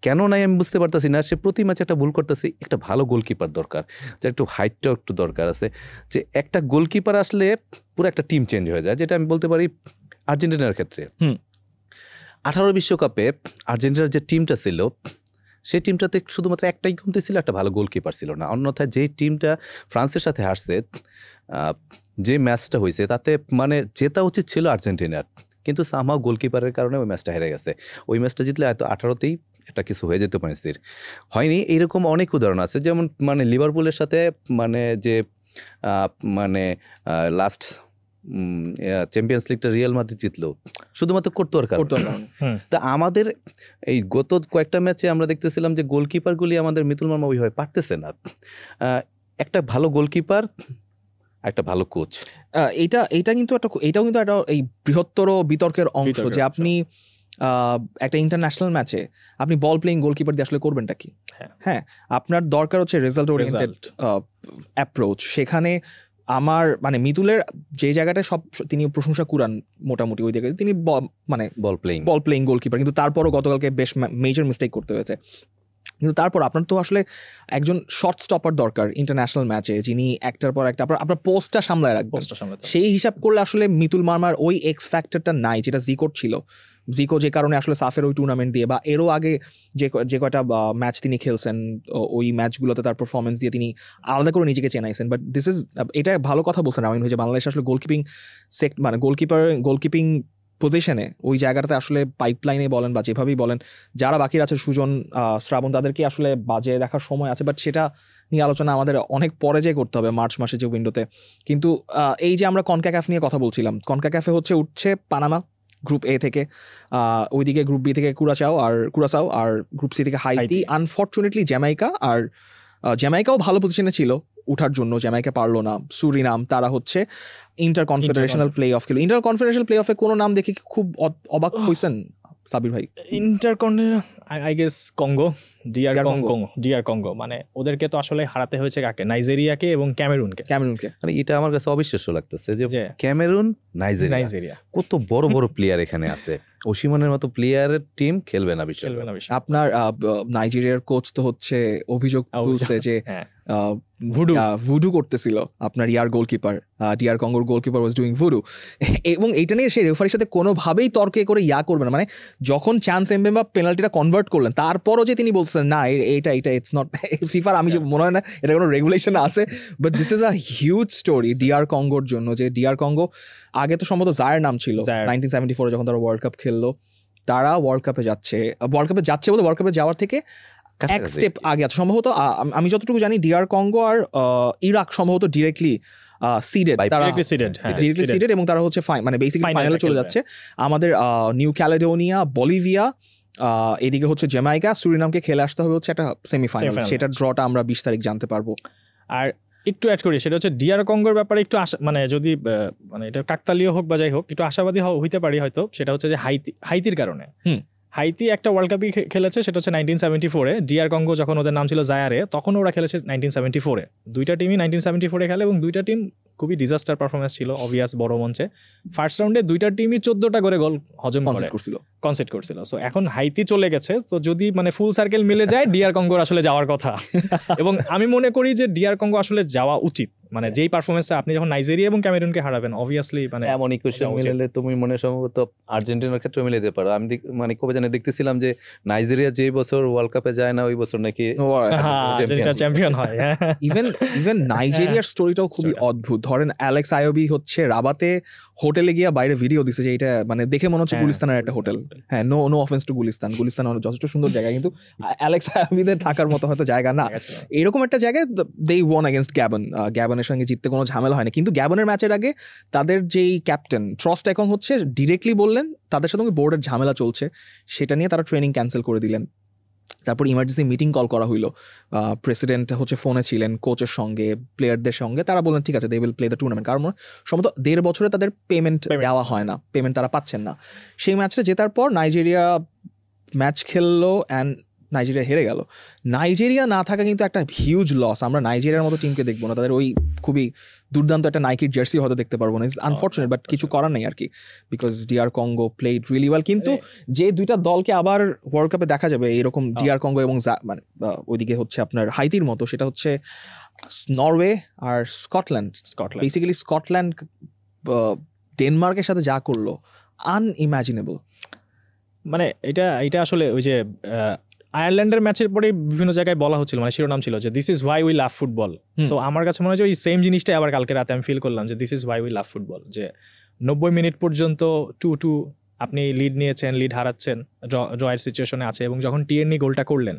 কেন নাই আমি বুঝতে পারতেছি না। সে প্রতি ম্যাচে একটা ভুল করতেছে, একটা ভালো গোলকিপার দরকার, যার একটু হাইটটাও একটু দরকার আছে, যে একটা গোলকিপার আসলে পুরো একটা টিম চেঞ্জ হয়ে যায়। যেটা আমি বলতে পারি আর্জেন্টিনার ক্ষেত্রে 18 বিশ্বকাপে আর্জেন্টিনার যে টিমটা ছিল সেই টিমটাতে শুধুমাত্র একটাই কমতি ছিল, একটা ভালো গোলকিপার ছিল না। অন্যথায় যেই টিমটা ফ্রান্সের সাথে হারছে, যে ম্যাচটা হয়েছে তাতে মানে জেতা উচিত ছিল আর্জেন্টিনার, কিন্তু সামহাও গোলকিপারের কারণে ওই ম্যাচটা হেরে গেছে। ওই ম্যাচটা জিতলে হয়তো 18তেই একটা কিছু হয়ে যেতে পারে, হয়নি। এইরকম অনেক উদাহরণ আছে, যেমন মানে লিভারপুলের সাথে মানে যে মানে লাস্ট চ্যাম্পিয়ন্স লিগটা রিয়াল মাদ্রিদ জিতলো শুধুমাত্র কোর্তোয়ার কারণে। তা আমাদের এই গত কয়েকটা ম্যাচে আমরা দেখতেছিলাম যে গোলকিপারগুলি আমাদের মিতুল মার্মা ওইভাবে পারতেছে না। একটা ভালো গোলকিপার, একটা ভালো কোচ, এইটাও কিন্তু একটা এই বৃহত্তর বিতর্কের অংশ, যে আপনি একটা ইন্টারন্যাশনাল ম্যাচে আপনি বল প্লেইং গোলকিপার দিয়ে আসলে করবেনটা কি? হ্যাঁ, আপনার দরকার হচ্ছে রেজাল্ট ওরিয়েন্টেড অ্যাপ্রোচ। সেখানে আমার মানে মিতুলের যে জায়গাটা সব তিনি প্রশংসা কুরান মোটামুটি, ওই জায়গায় তিনি মানে বল প্লেইং গোলকিপার, কিন্তু তারপরও গতকালকে বেশ মেজর মিস্টেক করতে হয়েছে। কিন্তু তারপর আপনার তো আসলে একজন শর্ট স্টপার দরকার ইন্টারন্যাশনাল ম্যাচে, যিনি একটার পর একটা আপনার পোস্টটা সামলায় রাখবেন। সেই হিসাব করলে আসলে মিতুল মার্মার ওই এক্স ফ্যাক্টরটা নাই যেটা জিকোর ছিল। জিকো যে কারণে আসলে সাফের ওই টুর্নামেন্ট দিয়ে বা এরও আগে যে কয়টা ম্যাচ তিনি খেলছেন, ওই ম্যাচগুলোতে তার পারফরমেন্স দিয়ে তিনি আলাদা করে নিজেকে চেনাইছেন। বাট এটা ভালো কথা বলছেন আমিন ভাই, যে বাংলাদেশ আসলে গোলকিপিং মানে গোলকিপিং পজিশনে ওই জায়গাটাতে আসলে পাইপলাইনে বলেন বা যেভাবেই বলেন, যারা বাকি আছে সুজন, শ্রাবণ, তাদেরকে আসলে বাজে দেখার সময় আছে। বাট সেটা নিয়ে আলোচনা আমাদের অনেক পরে যে করতে হবে, মার্চ মাসে যে উইন্ডোতে। কিন্তু এই যে আমরা কনকাক্যাফ নিয়ে কথা বলছিলাম, কনকাক্যাফে উঠছে পানামা গ্রুপ এ থেকে, ওইদিকে গ্রুপ বি থেকে কুরাসাও, আর গ্রুপ সি থেকে হাইতি। আনফর্চুনেটলি জ্যামাইকাও ভালো পজিশনে ছিল উঠার জন্য, জ্যামাইকা পারলো না। সুরিনাম, তারা হচ্ছে ইন্টার কনফেডারেশনাল প্লে অফ খেলো। ইন্টার কনফেডারেশনাল প্লে অফে কোনো নাম দেখে খুব অবাক হয়েছেন সাবির ভাই? I guess Congo, DR Congo, মানে ওদেরকে তো আসলে হারাতে হয়েছে কাকে? নাইজেরিয়াকে এবং ক্যামেরুনকে। মানে এটা আমার কাছে অবিশ্বাস্য লাগতেছে যে ক্যামেরুন, নাইজেরিয়া, কত বড় বড় প্লেয়ার এখানে আছে। ওসিমানের মতো প্লেয়ারের টিম খেলবে না বিশ্ব। আপনার নাইজেরিয়ার কোচ তো হচ্ছে অভিযোগ তুলছে যে ভুডু করতেছিল আপনার ডিআর কঙ্গোর গোলকিপার ওয়াজ ডুইং ভুডু, এবং এইটা নিয়ে সে রেফারির সাথে কোনোভাবেই তর্কে করে করবে না। মানে যখন চান্স এমবেমা পেনাল্টিটা কনভার্ট করলেন, তারপরও যে তিনি বলছেন না এটা ইটস নট ফিফার, আমি যে মনে হয় না এটা কোনো রেগুলেশন আছে। But this is a huge story DR কঙ্গোর জন্য, যে ডিআর কঙ্গো আগে তো সম্ভবত জায়ের নাম ছিল 1974 যখন তারা ওয়ার্ল্ড কাপ খেললো। তারা ওয়ার্ল্ড কাপে যাচ্ছে বলে ওয়ার্ল্ড কাপে যাওয়ার থেকে এক স্টেপ আগে আছে সম্ভবত। আমি যতটুকু জানি ডিআর কঙ্গো আর ইরাক সম্ভবত ডিরেক্টলি সিডেড, এবং তারা হচ্ছে মানে বেসিক্যালি ফাইনালে চলে যাচ্ছে। আমাদের নিউ ক্যালেডোনিয়া, বলিভিয়া, এদিকে হচ্ছে জ্যামাইকা, সুরিনামকে খেলে আসতে হবে হচ্ছে একটা সেমিফাইনাল। সেটার ড্রটা আমরা 20 তারিখ জানতে পারবো। আর একটু অ্যাড করি, সেটা হচ্ছে ডিআর কঙ্গোর ব্যাপারে একটু মানে যদি মানে এটা কাকতালীয় হোক বা যাই হোক, একটু আশাবাদী হইতে পারি হয়তো। সেটা হচ্ছে যে হাইতির কারণে। হাইতি একটা ওয়ার্ল্ড কাপই খেলেছে, সেটা হচ্ছে 1974-এ। ডিআর কঙ্গো যখন ওদের নাম ছিল জায়ারে, তখন ওরা খেলেছে 1974-এ। দুইটা টিমই 1974-এ খেলে, এবং দুইটা টিম খুবই ডিজাস্টার পারফরমেন্স ছিল অবভিয়াস বড় মঞ্চে। ফার্স্ট রাউন্ডে দুইটা টিমই 14টা করে গোল কনসেপ্ট করছিল। সো এখন হাইতি চলে গেছে, তো যদি মানে ফুল সার্কেল মিলে যায়, ডিআর কঙ্গোর আসলে যাওয়ার কথা। এবং আমি মনে করি যে ডিআর কঙ্গো আসলে যাওয়া উচিত। মানে যেই পারফরমেন্সটা আপনি যখন নাইজেরিয়া এবং ক্যামেরুনকে হারাবেন, অবভিয়াসলি মানে এমন ইকুয়েশন মিলালে তুমি মনে সম্ভবত আর্জেন্টিনার ক্ষেত্রে মিলে দিতে পারো। আমি মানে কবে জানি দেখতেছিলাম যে নাইজেরিয়া যেই বছর ওয়ার্ল্ড কাপে যায় না, ওই বছর নাকি চ্যাম্পিয়ন হয়। ইভেন নাইজেরিয়ার স্টোরিটাও খুবই অদ্ভুত। ধরেন অ্যালেক্স আয়োবি হচ্ছে রাবাতে হোটেলে গিয়ে বাইরে ভিডিও দিচ্ছে যে এটা মানে দেখে মনে হচ্ছে গুলিস্তানের একটা হোটেল। হ্যাঁ, নো অফেন্স টু গুলিস্তান যথেষ্ট সুন্দর জায়গা, কিন্তু অ্যালেক্স আয়োবিদের থাকার মতো হয়তো জায়গা না। এরকম একটা জায়গায় দে ওয়ান এগেইনস্ট গ্যাবনের সঙ্গে জিততে কোনো ঝামেলা হয় না। কিন্তু গ্যাবনের ম্যাচের আগে তাদের যেই ক্যাপ্টেন ট্রস্ট এখন হচ্ছে ডিরেক্টলি বললেন তাদের সাথে বোর্ডের ঝামেলা চলছে, সেটা নিয়ে তারা ট্রেনিং ক্যান্সেল করে দিলেন। তারপর ইমার্জেন্সি মিটিং কল করা হইলো, প্রেসিডেন্ট হচ্ছে ফোনে ছিলেন কোচের সঙ্গে, প্লেয়ারদের সঙ্গে। তারা বললেন ঠিক আছে, they will play the tournament. কারণ সম্ভবত 1.5 বছরে তাদের পেমেন্ট দেওয়া হয় না, পেমেন্ট তারা পাচ্ছেন না। সেই ম্যাচটা জেতার পর নাইজেরিয়া ম্যাচ খেললো অ্যান্ড নাইজেরিয়া হেরে গেল। নাইজেরিয়া না থাকা কিন্তু একটা হিউজ লস। আমরা নাইজেরিয়ার মতো টিমকে দেখবো না, তাদের ওই খুবই দুর্দান্ত একটা নাইকির জার্সি হয়তো দেখতে পারবো না। ইটস আনফর্চুনেট, বাট কিছু করার নেই আর কি, because DR Congo played really well. কিন্তু যে দুইটা দলকে আবার ওয়ার্ল্ড কাপে দেখা যাবে এরকম ডিআর কঙ্গো এবং মানে ওইদিকে হচ্ছে আপনার হাইতির মতো, সেটা হচ্ছে নরওয়ে আর স্কটল্যান্ড। বেসিক্যালি স্কটল্যান্ড ডেনমার্কের সাথে যা করলো আনইমাজিনেবল। মানে এটা আসলে ওই যে আয়ারল্যান্ডের ম্যাচের পরে বিভিন্ন জায়গায় বলা হচ্ছিল, মানে শিরোনাম ছিল যে this is why we love football. So আমার কাছে মনে হয় ওই সেম জিনিসটাই আবার কালকে রাতে আমি ফিল করলাম যে this is why we love football, যে 90 মিনিট পর্যন্ত 2-2 আপনি লিড নিয়েছেন, লিড হারাচ্ছেন, ড্রয়ের সিচুয়েশনে আছে, এবং যখন টিএনই গোলটা করলেন,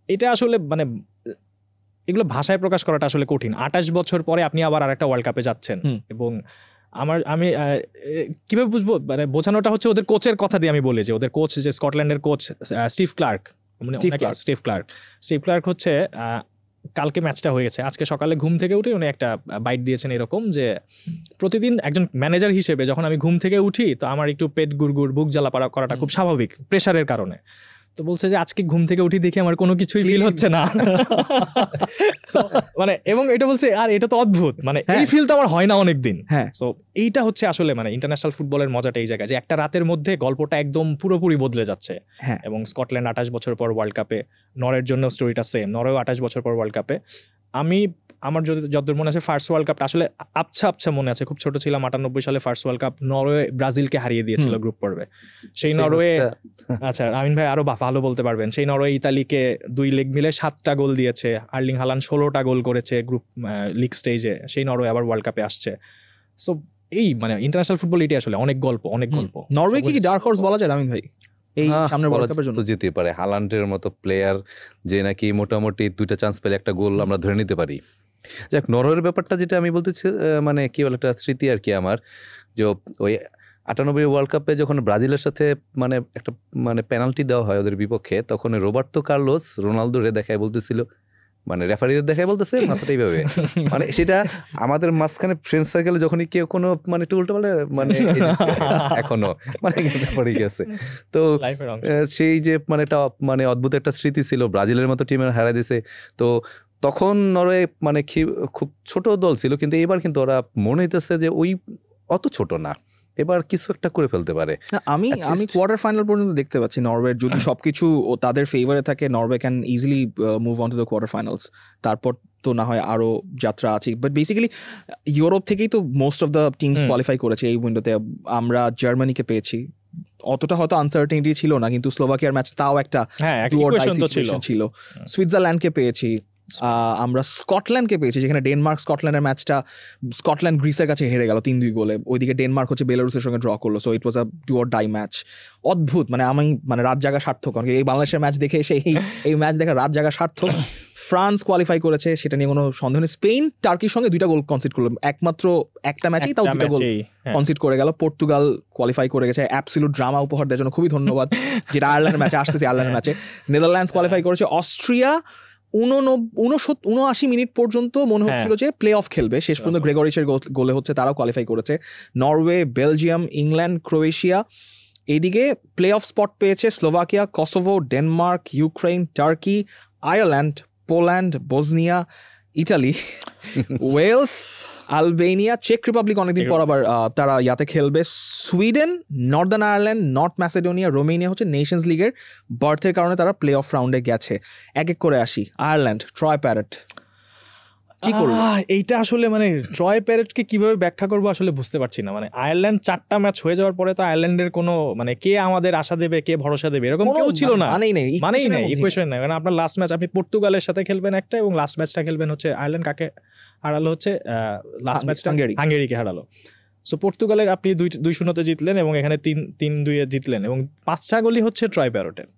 এটা আসলে মানে এগুলো ভাষায় প্রকাশ করাটা আসলে কঠিন। 28 বছর পরে আপনি আবার আরেকটা ওয়ার্ল্ড কাপে যাচ্ছেন, এবং আমি কিভাবে বুঝবো, মানে বোঝানোটা হচ্ছে ওদের কোচের কথা দিয়ে আমি বলি যে ওদের কোচ, যে স্কটল্যান্ডের কোচ স্টিভ ক্লার্ক হচ্ছে কালকে ম্যাচটা হয়েছে, আজকে সকালে ঘুম থেকে উঠে উনি একটা বাইট দিয়েছেন এরকম যে প্রতিদিন একজন ম্যানেজার হিসেবে যখন আমি ঘুম থেকে উঠি তো আমার একটু পেট গুড়গুড়, বুক জ্বালাপাড়া করাটা খুব স্বাভাবিক প্রেশারের কারণে। তো বলছে যে আজকে ঘুম থেকে উঠি দেখি আমার কোনো কিছুই ফিল হচ্ছে না, মানে এবং এটা বলছে আর এটা তো অদ্ভুত, মানে এই ফিল তো আমার হয় না অনেকদিন। সো এইটা হচ্ছে আসলে মানে ইন্টারন্যাশনাল ফুটবলের মজাটা এই জায়গায়, যে একটা রাতের মধ্যে গল্পটা একদম পুরোপুরি বদলে যাচ্ছে। এবং স্কটল্যান্ড 28 বছর পর ওয়ার্ল্ড কাপে, নরওয়ের জন্য স্টোরিটা সেম, নরওয়ে 28 বছর পর ওয়ার্ল্ড কাপে। আমার যতদূর মনে আছে ফার্স্ট ওয়ার্ল্ড কাপটা আসলে আবছা মনে আছে, খুব ছোট ছিলাম, 98 সালে ফার্স্ট ওয়ার্ল্ড কাপ নরওয়ে ব্রাজিলকে হারিয়ে দিয়েছিল গ্রুপ পর্বে। সেই নরওয়ে, আচ্ছা আমিন ভাই আরো ভালো বলতে পারবেন, সেই নরওয়ে ইতালিকে 2 লেগ মিলে 7টা গোল দিয়েছে, আর্লিং হালান্ড 16টা গোল করেছে গ্রুপ লিগ স্টেজে, সেই নরওয়ে আবার ওয়ার্ল্ড কাপে আসছে। সো এই মানে ইন্টারন্যাশনাল ফুটবল এটি আসলে অনেক গল্প। নরওয়ে কি ডার্ক হর্স বলা যায় আমিন ভাই এই সামনের ওয়ার্ল্ড কাপের জন্য? যেতে পারে, হালান্ডের মতো প্লেয়ার যে নাকি মোটামুটি 2টা চান্স পেলে একটা গোল আমরা ধরে নিতে পারি। যাক, নরওয়ের ব্যাপারটা যেটা আমি বলতেছি, মানে কি বলে একটা স্মৃতি আর কি আমার, যে ওই 98 ওয়ার্ল্ড কাপে যখন ব্রাজিলের সাথে মানে একটা মানে পেনাল্টি দেওয়া হয় ওদের বিপক্ষে, তখন রোবার্তো কার্লোস রোনালদোরে দেখায় বলতেছিল, মানে রেফারির দেখায় বলতেছে মাথাটা এইভাবে, মানে সেটা আমাদের মাঝখানে ফ্রেন্ড সার্কেলে যখনই কেউ কোনো মানে একটু উল্টো বলে মানে এখনো মানে পড়ে গেছে। তো সেই যে মানে এটা মানে অদ্ভুত একটা স্মৃতি ছিল, ব্রাজিলের মতো টিমের হারাই দিয়েছে। তো তখন নরওয়ে মানে খুব ছোট দল ছিল, কিন্তু এবার কিন্তু ওরা মনে হইতেছে যে ওই অত ছোট না, এবার কিছু একটা করে ফেলতে পারে। আমি কোয়ার্টার ফাইনাল পর্যন্ত দেখতে পাচ্ছি নরওয়ে, যদি সবকিছু তাদের ফেভারে থাকে Norway can easily move on to the quarter finals. তারপর তো না হয় আরো যাত্রা আছে, বাট বেসিক্যালি ইউরোপ থেকেই তো most of the teams qualify করেছে এই উইন্ডোতে। আমরা জার্মানিকে পেয়েছি, অতটা হয়তো আনসার্টেনিটি ছিল না, কিন্তু স্লোভাকিয়ার ম্যাচ তাও একটা ছিল। সুইজারল্যান্ডকে পেয়েছি, আমরা স্কটল্যান্ডকে পেয়েছি, যেখানে ডেনমার্ক স্কটল্যান্ডের ম্যাচটা স্কটল্যান্ড গ্রিসের কাছে হেরে গেল 3-2 গোলে। ওইদিকে ডেনমার্ক হচ্ছে বেলারুসের সঙ্গে ড্র করলো। So it was a do or die match. অদ্ভুত, মানে আমি মানে রাত জাগা সার্থক, কারণ এই বাংলাদেশের ম্যাচ দেখে এসে এই ম্যাচ দেখা রাত জাগা সার্থক। ফ্রান্স কোয়ালিফাই করেছে, সেটা নিয়ে কোনো সন্দেহ নেই। স্পেন টার্কির সঙ্গে 2টা গোল কনসিড করলো, একমাত্র একটা ম্যাচেই তাও 2টা গোল কনসিড করে গেল। পর্তুগাল কোয়ালিফাই করে গেছে, অ্যাবসলিউট ড্রামা উপহার দেওয়ার জন্য খুবই ধন্যবাদ। যেটা আয়ারল্যান্ডের ম্যাচে আসতেছে, আয়ারল্যান্ডের ম্যাচে নেদারল্যান্ডস কোয়ালিফাই করেছে। অস্ট্রিয়া 79 মিনিট পর্যন্ত মনে হচ্ছিল যে প্লে অফ খেলবে, শেষ পর্যন্ত গ্রেগরিচের গোলে হচ্ছে তারাও কোয়ালিফাই করেছে। Norway, Belgium, England, Croatia. এইদিকে প্লে অফ স্পট পেয়েছে Slovakia, Kosovo, Denmark, Ukraine, Turkey, Ireland, Poland, Bosnia, Italy, Wales, Albania, চেক রিপাবলিক অনেকদিন পর আবার তারা ইয়াতে খেলবে, Sweden, Northern Ireland, North Macedonia, Romania হচ্ছে নেশনস লিগের বার্থের কারণে তারা প্লে অফ রাউন্ডে গেছে। এক এক করে আসি। আয়ারল্যান্ড, ট্রয় প্যারেট কি করবো? এইটা আসলে মানে ট্রয় প্যারেটকে কিভাবে ব্যাখ্যা করবো আসলে বুঝতে পারছি না। মানে আয়ারল্যান্ড 4টা ম্যাচ হয়ে যাওয়ার পরে তো আয়ারল্যান্ডের কোনো মানে কে আমাদের আশা দেবে, কে ভরসা দেবে এরকম কেউ ছিল না, মানেই নেই, ইকুয়েশন নাই। মানে আপনার লাস্ট ম্যাচ আপনি পর্তুগালের সাথে খেলবেন একটা, এবং লাস্ট ম্যাচটা খেলবেন হচ্ছে আয়ারল্যান্ড কাকে হারালো, হচ্ছে লাস্ট ম্যাচটা হাঙ্গেরিকে হারালো। সো পর্তুগালে আপনি 2-0 জিতলেন, এবং এখানে 3-2 জিতলেন, এবং 5টা গোলই হচ্ছে ট্রয় প্যারেটের।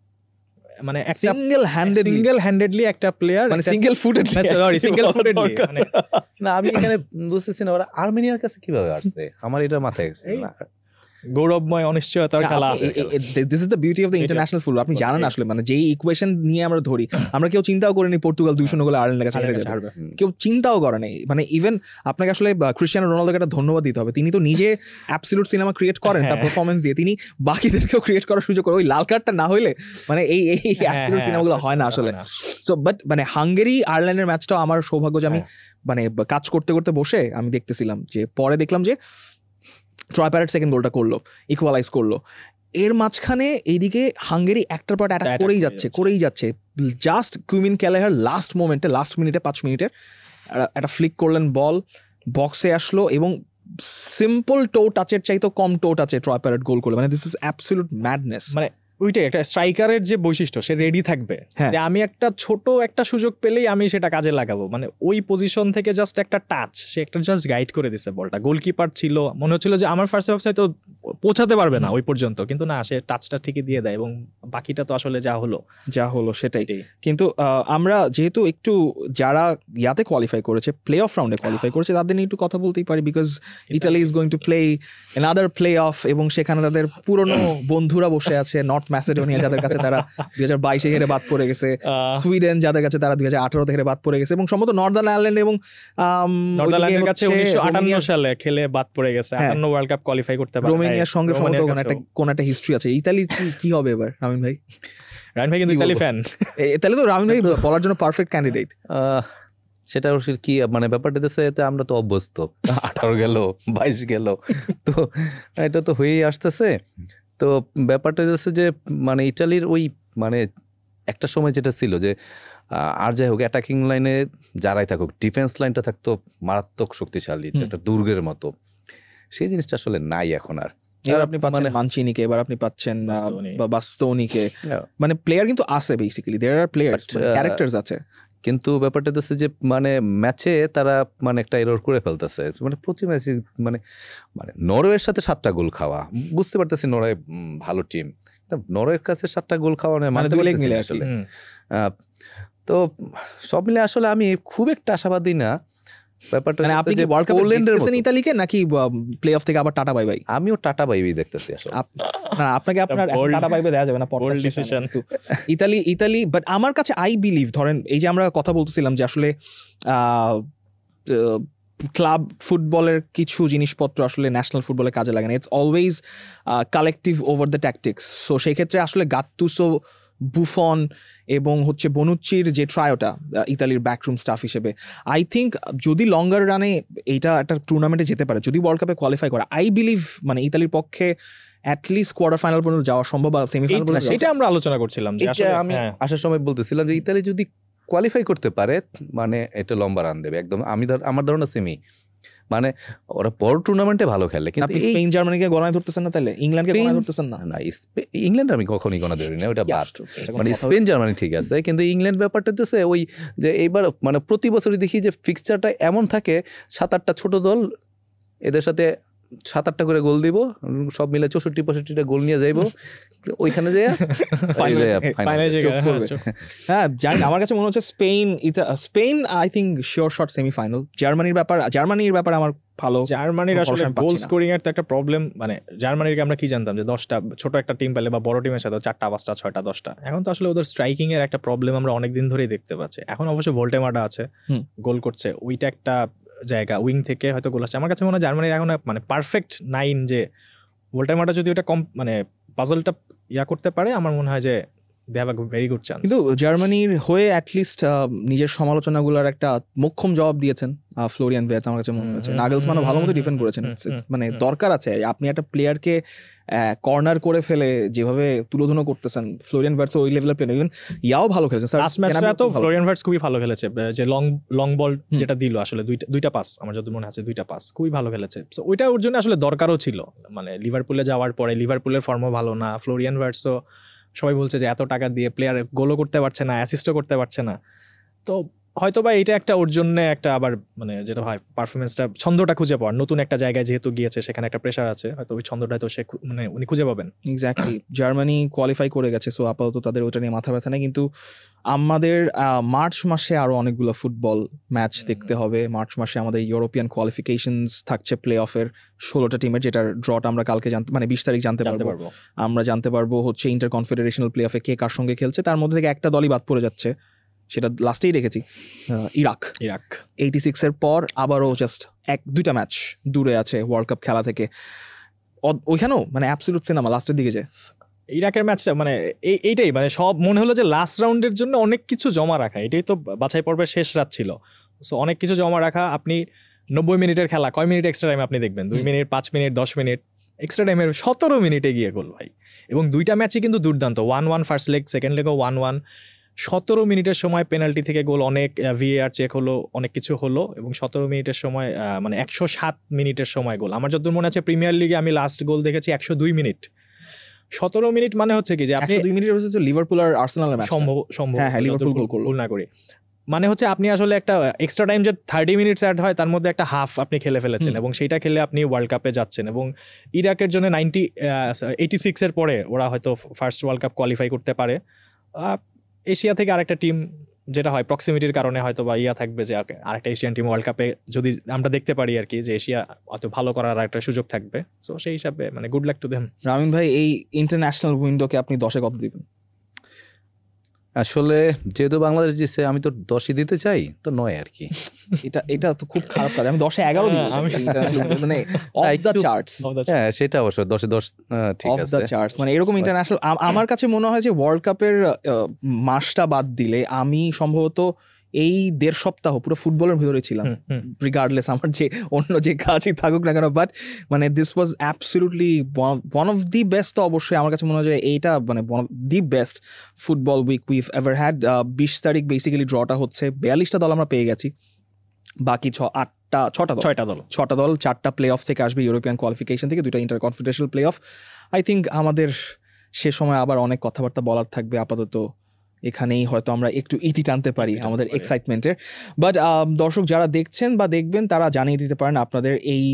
মানে সিঙ্গেল হ্যান্ডেডলি একটা প্লেয়ার, মানে সিঙ্গেল ফুটেডলি মানে না, আমি এখানে বুঝতেছি না ওরা আর্মেনিয়ার কাছে কিভাবে আসছে, আমার এটা মাথায় গৌরবময় অনিশ্চয়তার খেলা। This is the beauty of the international football. আপনি জানেন আসলে মানে যেই ইকুয়েশন নিয়ে আমরা ধরি, আমরা কেউ চিন্তাও করিনি পর্তুগাল 2-0 গোলে আয়ারল্যান্ডের কাছে হেরে যাবে, কেউ চিন্তাও করে নাই। মানে ইভেন আপনাকে আসলে ক্রিস্টিয়ানো রোনালদোকে একটা ধন্যবাদ দিতে হবে, তিনি তো নিজে অ্যাবসলিউট সিনেমা ক্রিয়েট করেন তার পারফরমেন্স দিয়ে, তিনি বাকিদেরকেও ক্রিয়েট করার সুযোগ করে। ওই লাল কার্ডটা না হইলে মানে এই অ্যাবসলিউট সিনেমাগুলো হয় না আসলে। সো বাট মানে হাঙ্গেরি আয়ারল্যান্ডের ম্যাচটাও আমার সৌভাগ্য যে আমি মানে কাজ করতে করতে বসে আমি দেখতেছিলাম, যে পরে দেখলাম যে ট্রয় প্যারেট সেকেন্ড গোলটা করলো, ইকুয়ালাইজ করলো। এর মাঝখানে এইদিকে হাঙ্গেরি একটার পর অ্যাটাক করেই যাচ্ছে। জাস্ট কুমিন ক্যালেহার লাস্ট মোমেন্টে, লাস্ট মিনিটে 5 মিনিটের একটা ফ্লিক করলেন, বল বক্সে আসলো, এবং সিম্পল টো টাচের চাইতো কম টো টাচে ট্রয় প্যারেট গোল করলো। মানে দিস ইজ অ্যাবসলিউট ম্যাডনেস। মানে ওইটাই একটা স্ট্রাইকারের যে বৈশিষ্ট্য, সে রেডি থাকবে যে আমি একটা ছোট একটা সুযোগ পেলেই আমি সেটা কাজে লাগাবো। মানে ওই পজিশন থেকে জাস্ট একটা টাচ, সে একটা জাস্ট গাইড করে দিচ্ছে বলটা। গোলকিপার ছিল, মনে হচ্ছিল যে আমার ফার্স্ট হাফ তো পৌঁছাতে পারবে না ওই পর্যন্ত, কিন্তু না, সে টাচটা ঠিকই দিয়ে দেয় এবং বাকিটা তো আসলে যা হলো সেটাই। কিন্তু আমরা যেহেতু একটু যারা ইয়াতে কোয়ালিফাই করেছে, প্লে অফ রাউন্ডে কোয়ালিফাই করেছে, তাদের নিয়ে একটু কথা বলতেই পারি, because Italy is going to play another play of, এবং সেখানে তাদের পুরনো বন্ধুরা বসে আছে, নর্থ ম্যাসেডোনিয়া যাদের কাছে তারা 2022 হেরে বাদ পড়ে গেছে, সুইডেন যাদের কাছে তারা 2018 হেরে বাদ পড়ে গেছে, এবং সম্ভবত নর্দার্ন আয়ারল্যান্ড এবং নর্দার্ল্যান্ডের কাছে 1958 সালে খেলে বাদ পড়ে গেছে, 58 ওয়ার্ল্ড কাপ কোয়ালিফাই করতে পারে। রোমানিয়ার সঙ্গে সম্ভবত কোন একটা হিস্ট্রি আছে। ইতালির কি হবে এবার রামিন ভাই? রামিন ভাই কিন্তু ইতালি ফ্যান, তাহলে তো রামিন ভাই বলার জন্য পারফেক্ট ক্যান্ডিডেট। সেটা কি মানে ব্যাপারটা দেশে আমরা তো অভ্যস্ত, 18 গেল 22 গেল, তো এটা তো হয়েই আসতেছে। তো ব্যাপারটা হচ্ছে যে মানে ইটালির ওই মানে একটা সময় যেটা ছিল যে আর যাই হোক অ্যাটাকিং লাইনে যারাই থাকুক, ডিফেন্স লাইনটা থাকতো মারাত্মক শক্তিশালী, একটা দুর্গের মতো। সেই জিনিসটা আসলে নাই এখন আর। এবার আপনি পাচ্ছেন মানচিনিকে, এবার আপনি পাচ্ছেন বাস্তোনিকে, মানে প্লেয়ার কিন্তু আছে, basically there are players, characters আছে। কিন্তু ব্যাপারটা হচ্ছে যে মানে ম্যাচে তারা মানে একটা এরর করে ফেলতেছে, মানে প্রতি ম্যাচে মানে নরওয়ের সাথে 7টা গোল খাওয়া, বুঝতে পারতেছি নরওয়ে ভালো টিম, নরওয়ের কাছে 7টা গোল খাওয়া মানে আসলে। তো সব মিলে আসলে আমি খুব একটা আশাবাদী না। ব্যাপারটা আপনি কি ওয়ার্ল্ড কাপে দেখতেছেন ইতালিকে, নাকি প্লে অফ থেকে আবার টাটা বাই বাই? আমিও টাটা বাই বাই দেখতেছি আসলে। না, আপনাকে আপনার টাটা বাই বাই দেওয়া যাবে না, বোল্ড ডিসিশন। ইতালি বাট আমার কাছে আই বিলিভ, ধরেন এই যে আমরা কথা বলতেছিলাম যে আসলে ক্লাব ফুটবলের কিছু জিনিসপত্র আসলে ন্যাশনাল ফুটবলে কাজে লাগে না, it's always collective over the tactics. So সেই ক্ষেত্রে আসলে গাত্তুসো, বুফন এবং হচ্ছে বনুচ্চির যে ট্রায়োটা ইতালির ব্যাকরুম স্টাফ হিসেবে, আই থিঙ্ক যদি লঙ্গার রানে এইটা একটা টুর্নামেন্টে যেতে পারে, যদি ওয়ার্ল্ড কাপে কোয়ালিফাই করে, আই বিলিভ মানে ইতালির পক্ষে অ্যাটলিস্ট কোয়ার্টার ফাইনাল পর্যন্ত যাওয়া সম্ভব, বা সেমিফাইনাল পর্যন্ত। সেটা আমরা আলোচনা করছিলাম যে আসলে আমি আসার সময় বলতেছিলাম যে ইতালি যদি কোয়ালিফাই করতে পারে মানে এটা লম্বা রান দেবে একদম। আমার ধারণা সেমি, মানে ওরা বড় টুর্নামেন্টে ভালো খেলে, কিন্তু আপনি স্পেন জার্মানিকে গণায় ধরতেছেন না, তাহলে ইংল্যান্ডকে গণায় ধরতেছেন না? না, ইংল্যান্ড আমি কখনোই গণা ধরি না, ওটা বাদ। মানে স্পেন জার্মানি ঠিক আছে, কিন্তু ইংল্যান্ড ব্যাপারটা হচ্ছে ওই যে এইবার মানে প্রতি বছরই দেখি যে ফিক্সচারটা এমন থাকে, 7-8টা ছোট দল, এদের সাথে 7-8টা করে গোল দিব, সব মিলে 64-65টা গোল নিয়ে যাইবো, ওইখানে যে হ্যাঁ জানি। আমার কাছে মনে হচ্ছে Spain I think sure shot semifinal. জার্মানির ব্যাপার আমার ভালো। জার্মানির আসলে গোল স্কোরিং এর তো একটা প্রবলেম, মানে জার্মানির আমরা কি জানতাম যে 10টা ছোট একটা টিম পেলে বা বড় টিমের সাথে 4টা 5টা 6টা 10টা, এখন তো আসলে ওদের স্ট্রাইকিং এর একটা প্রবলেম আমরা অনেকদিন ধরেই দেখতে পাচ্ছি। এখন অবশ্য ভোল্টেমাটা আছে, গোল করছে, ওইটা একটা জায়গা, উইং থেকে হয়তো গোল আসছে। আমার কাছে মনে হয় জার্মানির এখন মানে পারফেক্ট 9 যে ভোল্টেমাটা যদি ওটা মানে পাজলটা করতে পারে, আমার মনে হয় যে they have a very good chance. কিন্তু জার্মানির হয়ে অ্যাটলিস্ট নিজের সমালোচনাগুলোর একটা মোক্ষম জবাব দিয়েছেন ফ্লোরিয়ান ভির্টজ। আমার কাছে মনে হচ্ছে নাগেলসমানও ভালো মতো ডিফেন্ড করেছেন। মানে দরকার আছে, আপনি একটা প্লেয়ারকে কর্নার করে ফেলে যেভাবে তুলোধুনো করতেছেন, ফ্লোরিয়ান ভির্টজ ওই লেভেলের প্লেয়ার, ইভেন ইয়াও ভালো খেলেছেন। লাস্ট ম্যাচটা তো ফ্লোরিয়ান ভির্টজ খুবই ভালো খেলেছে, যে লং বল যেটা দিল আসলে দুইটা পাস, আমার যত মনে আছে 2টা পাস খুবই ভালো খেলেছে। সো ওইটা ওর জন্য আসলে দরকারও ছিল। মানে লিভারপুলে যাওয়ার পরে লিভারপুলের ফর্মও ভালো না, ফ্লোরিয়ান ভির্টজও সবাই বলছে যে এত টাকা দিয়ে প্লেয়ার গোলও করতে পারছে না, অ্যাসিস্টও করতে পারছে না। তো হয়তো বা এটা একটা ওর জন্য একটা আবার মানে যেটা হয় পারফরমেন্সটা, ছন্দটা খুঁজে পাওয়ার, নতুন একটা জায়গায় যেহেতু গিয়েছে সেখানে একটা প্রেশার আছে, হয়তো ওই ছন্দটা তো সে মানে উনি খুঁজে পাবেন। এক্স্যাক্টলি। জার্মানি কোয়ালিফাই করে গেছে, সো আপাতত তাদের ওটা নিয়ে মাথা ব্যথা নেই। কিন্তু আমাদের মার্চ মাসে আরো অনেকগুলো ফুটবল ম্যাচ দেখতে হবে। মার্চ মাসে আমাদের ইউরোপিয়ান কোয়ালিফিকেশনস থাকছে প্লে অফের 16টা টিমের, যেটার ড্রটা আমরা কালকে মানে 20 তারিখ জানতে পারবো। আমরা জানতে পারবো হচ্ছে ইন্টার কনফেডারেশনাল প্লে অফে কে কার সঙ্গে খেলছে। তার মধ্যে থেকে একটা দলই বাদ পড়ে যাচ্ছে, সেটা লাস্টেই রেখেছি, ইরাক 86 এর পর আবারও জাস্ট 1-2টা ম্যাচ দূরে আছে ওয়ার্ল্ড কাপ খেলা থেকে। ওইখানেও মানে অ্যাবসলিউট সিনেমা লাস্টের দিকে যে ইরাকের ম্যাচটা মানে এইটাই মানে সব মনে হলো যে লাস্ট রাউন্ডের জন্য অনেক কিছু জমা রাখা, এটাই তো বাছাই পর্বের শেষ রাত ছিল। সো অনেক কিছু জমা রাখা। আপনি 90 মিনিটের খেলা কয় মিনিট এক্সট্রা টাইম আপনি দেখবেন? 2 মিনিট, 5 মিনিট, 10 মিনিট, এক্সট্রা টাইমের 17 মিনিটে গিয়ে গোল ভাই। এবং 2টা ম্যাচই কিন্তু দুর্দান্ত, 1-1 ফার্স্ট লেগ, সেকেন্ড লেগও 1-1। 17 মিনিটের সময় পেনাল্টি থেকে গোল, অনেক ভিএআর চেক হলো, অনেক কিছু হলো, এবং 17 মিনিটের সময় মানে 107 মিনিটের সময় গোল। আমার যতদূর মনে আছে প্রিমিয়ার লিগে আমি লাস্ট গোল দেখেছি 102 মিনিট, 17 মিনিট মানে হচ্ছে কি যে আপনি 102 মিনিটের হচ্ছে লিভারপুল আর আর্সেনালের ম্যাচ সম্ভব হ্যাঁ লিভারপুল গোল না করি, মানে হচ্ছে আপনি আসলে একটা এক্সট্রা টাইম যে 30 মিনিটস অ্যাড হয় তার মধ্যে একটা হাফ আপনি খেলে ফেলেছেন এবং সেইটা খেলে আপনি ওয়ার্ল্ড কাপে যাচ্ছেন। এবং ইরাকের জন্য 86 এর পরে ওরা হয়তো ফার্স্ট ওয়ার্ল্ড কাপ কোয়ালিফাই করতে পারে। এশিয়া থেকে আরেকটা টিম যেটা হয় প্রক্সিমিটির কারণে হয়তো বা থাকবে যে আরেকটা এশিয়ান টিম ওয়ার্ল্ড কাপে যদি আমরা দেখতে পারি আর কি, যে এশিয়া অত ভালো করার একটা সুযোগ থাকবে। সো সেই হিসাবে মানে good luck to them. Ramin ভাই, এই ইন্টারন্যাশনাল উইন্ডোকে আপনি 10-এ কত দিবেন? আসলে যেহেতু বাংলাদেশ জিতছে আমি তো 10ই দিতে চাই, তো 9 আর কি। এটা তো খুব খারাপ কাজ, আমি 10-এ 11 দিব মানে অফ দ্য চার্টস। হ্যাঁ সেটা অবশ্য 10-এ 10 ঠিক আছে, অফ দ্য চার্টস মানে এরকম ইন্টারন্যাশনাল। আমার কাছে মনে হয় যে ওয়ার্ল্ড কাপের মাসটা বাদ দিলে আমি সম্ভবত এই 1.5 সপ্তাহ পুরো ফুটবলের ভিতরে ছিলাম, রিগার্ডলেস আমার যে অন্য যে কাজই থাকুক না কেন। বাট মানে this was absolutely one of the best. তো অবশ্যই আমার কাছে মনে হয় যে এইটা মানে one of the best football week we've ever had. 20 তারিখ বেসিক্যালি ড্রটা হচ্ছে, 42টা দল আমরা পেয়ে গেছি, বাকি 6টা দল 4টা প্লে অফ থেকে আসবে ইউরোপিয়ান কোয়ালিফিকেশন থেকে, 2টা inter confederation play of. I think আমাদের সে সময় আবার অনেক কথাবার্তা বলার থাকবে। আপাতত এখানেই হয়তো আমরা একটু ইতি টানতে পারি আমাদের এক্সাইটমেন্টের। বাট দর্শক যারা দেখছেন বা দেখবেন তারা জানিয়ে দিতে পারেন আপনাদের এই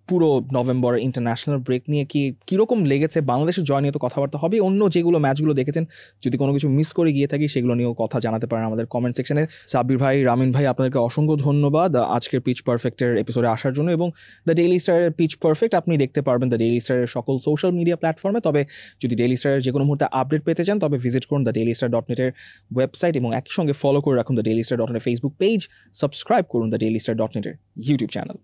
পুরো নভেম্বরের ইন্টারন্যাশনাল ব্রেক নিয়ে কীরকম লেগেছে। বাংলাদেশের জয় নিয়ে তো কথাবার্তা হবে, অন্য যেগুলো ম্যাচগুলো দেখেছেন যদি কোনো কিছু মিস করে গিয়ে থাকি সেগুলো নিয়েও কথা জানাতে পারেন আমাদের কমেন্ট সেকশনে। সাব্বির ভাই, রামিন ভাই, আপনাদেরকে অসংখ্য ধন্যবাদ আজকের পিচ পারফেক্টের এপিসোডে আসার জন্য। এবং দ্য ডেইলি স্টারের পিচ পারফেক্ট আপনি দেখতে পারবেন দ্য ডেইলি স্টারের সকল সোশ্যাল মিডিয়া প্ল্যাটফর্মে। তবে যদি ডেইলি স্টারের যে কোনো মুহূর্তে আপডেট পেতে চান তবে ভিজিট করুন দ্য ডেইলি স্টার .net এর ওয়েবসাইট এবং একই সঙ্গে ফলো করে রাখুন the daily star .net Facebook page, subscribe করুন দ্য ডেইলি স্টার .net এর ইউটিউব চ্যানেল।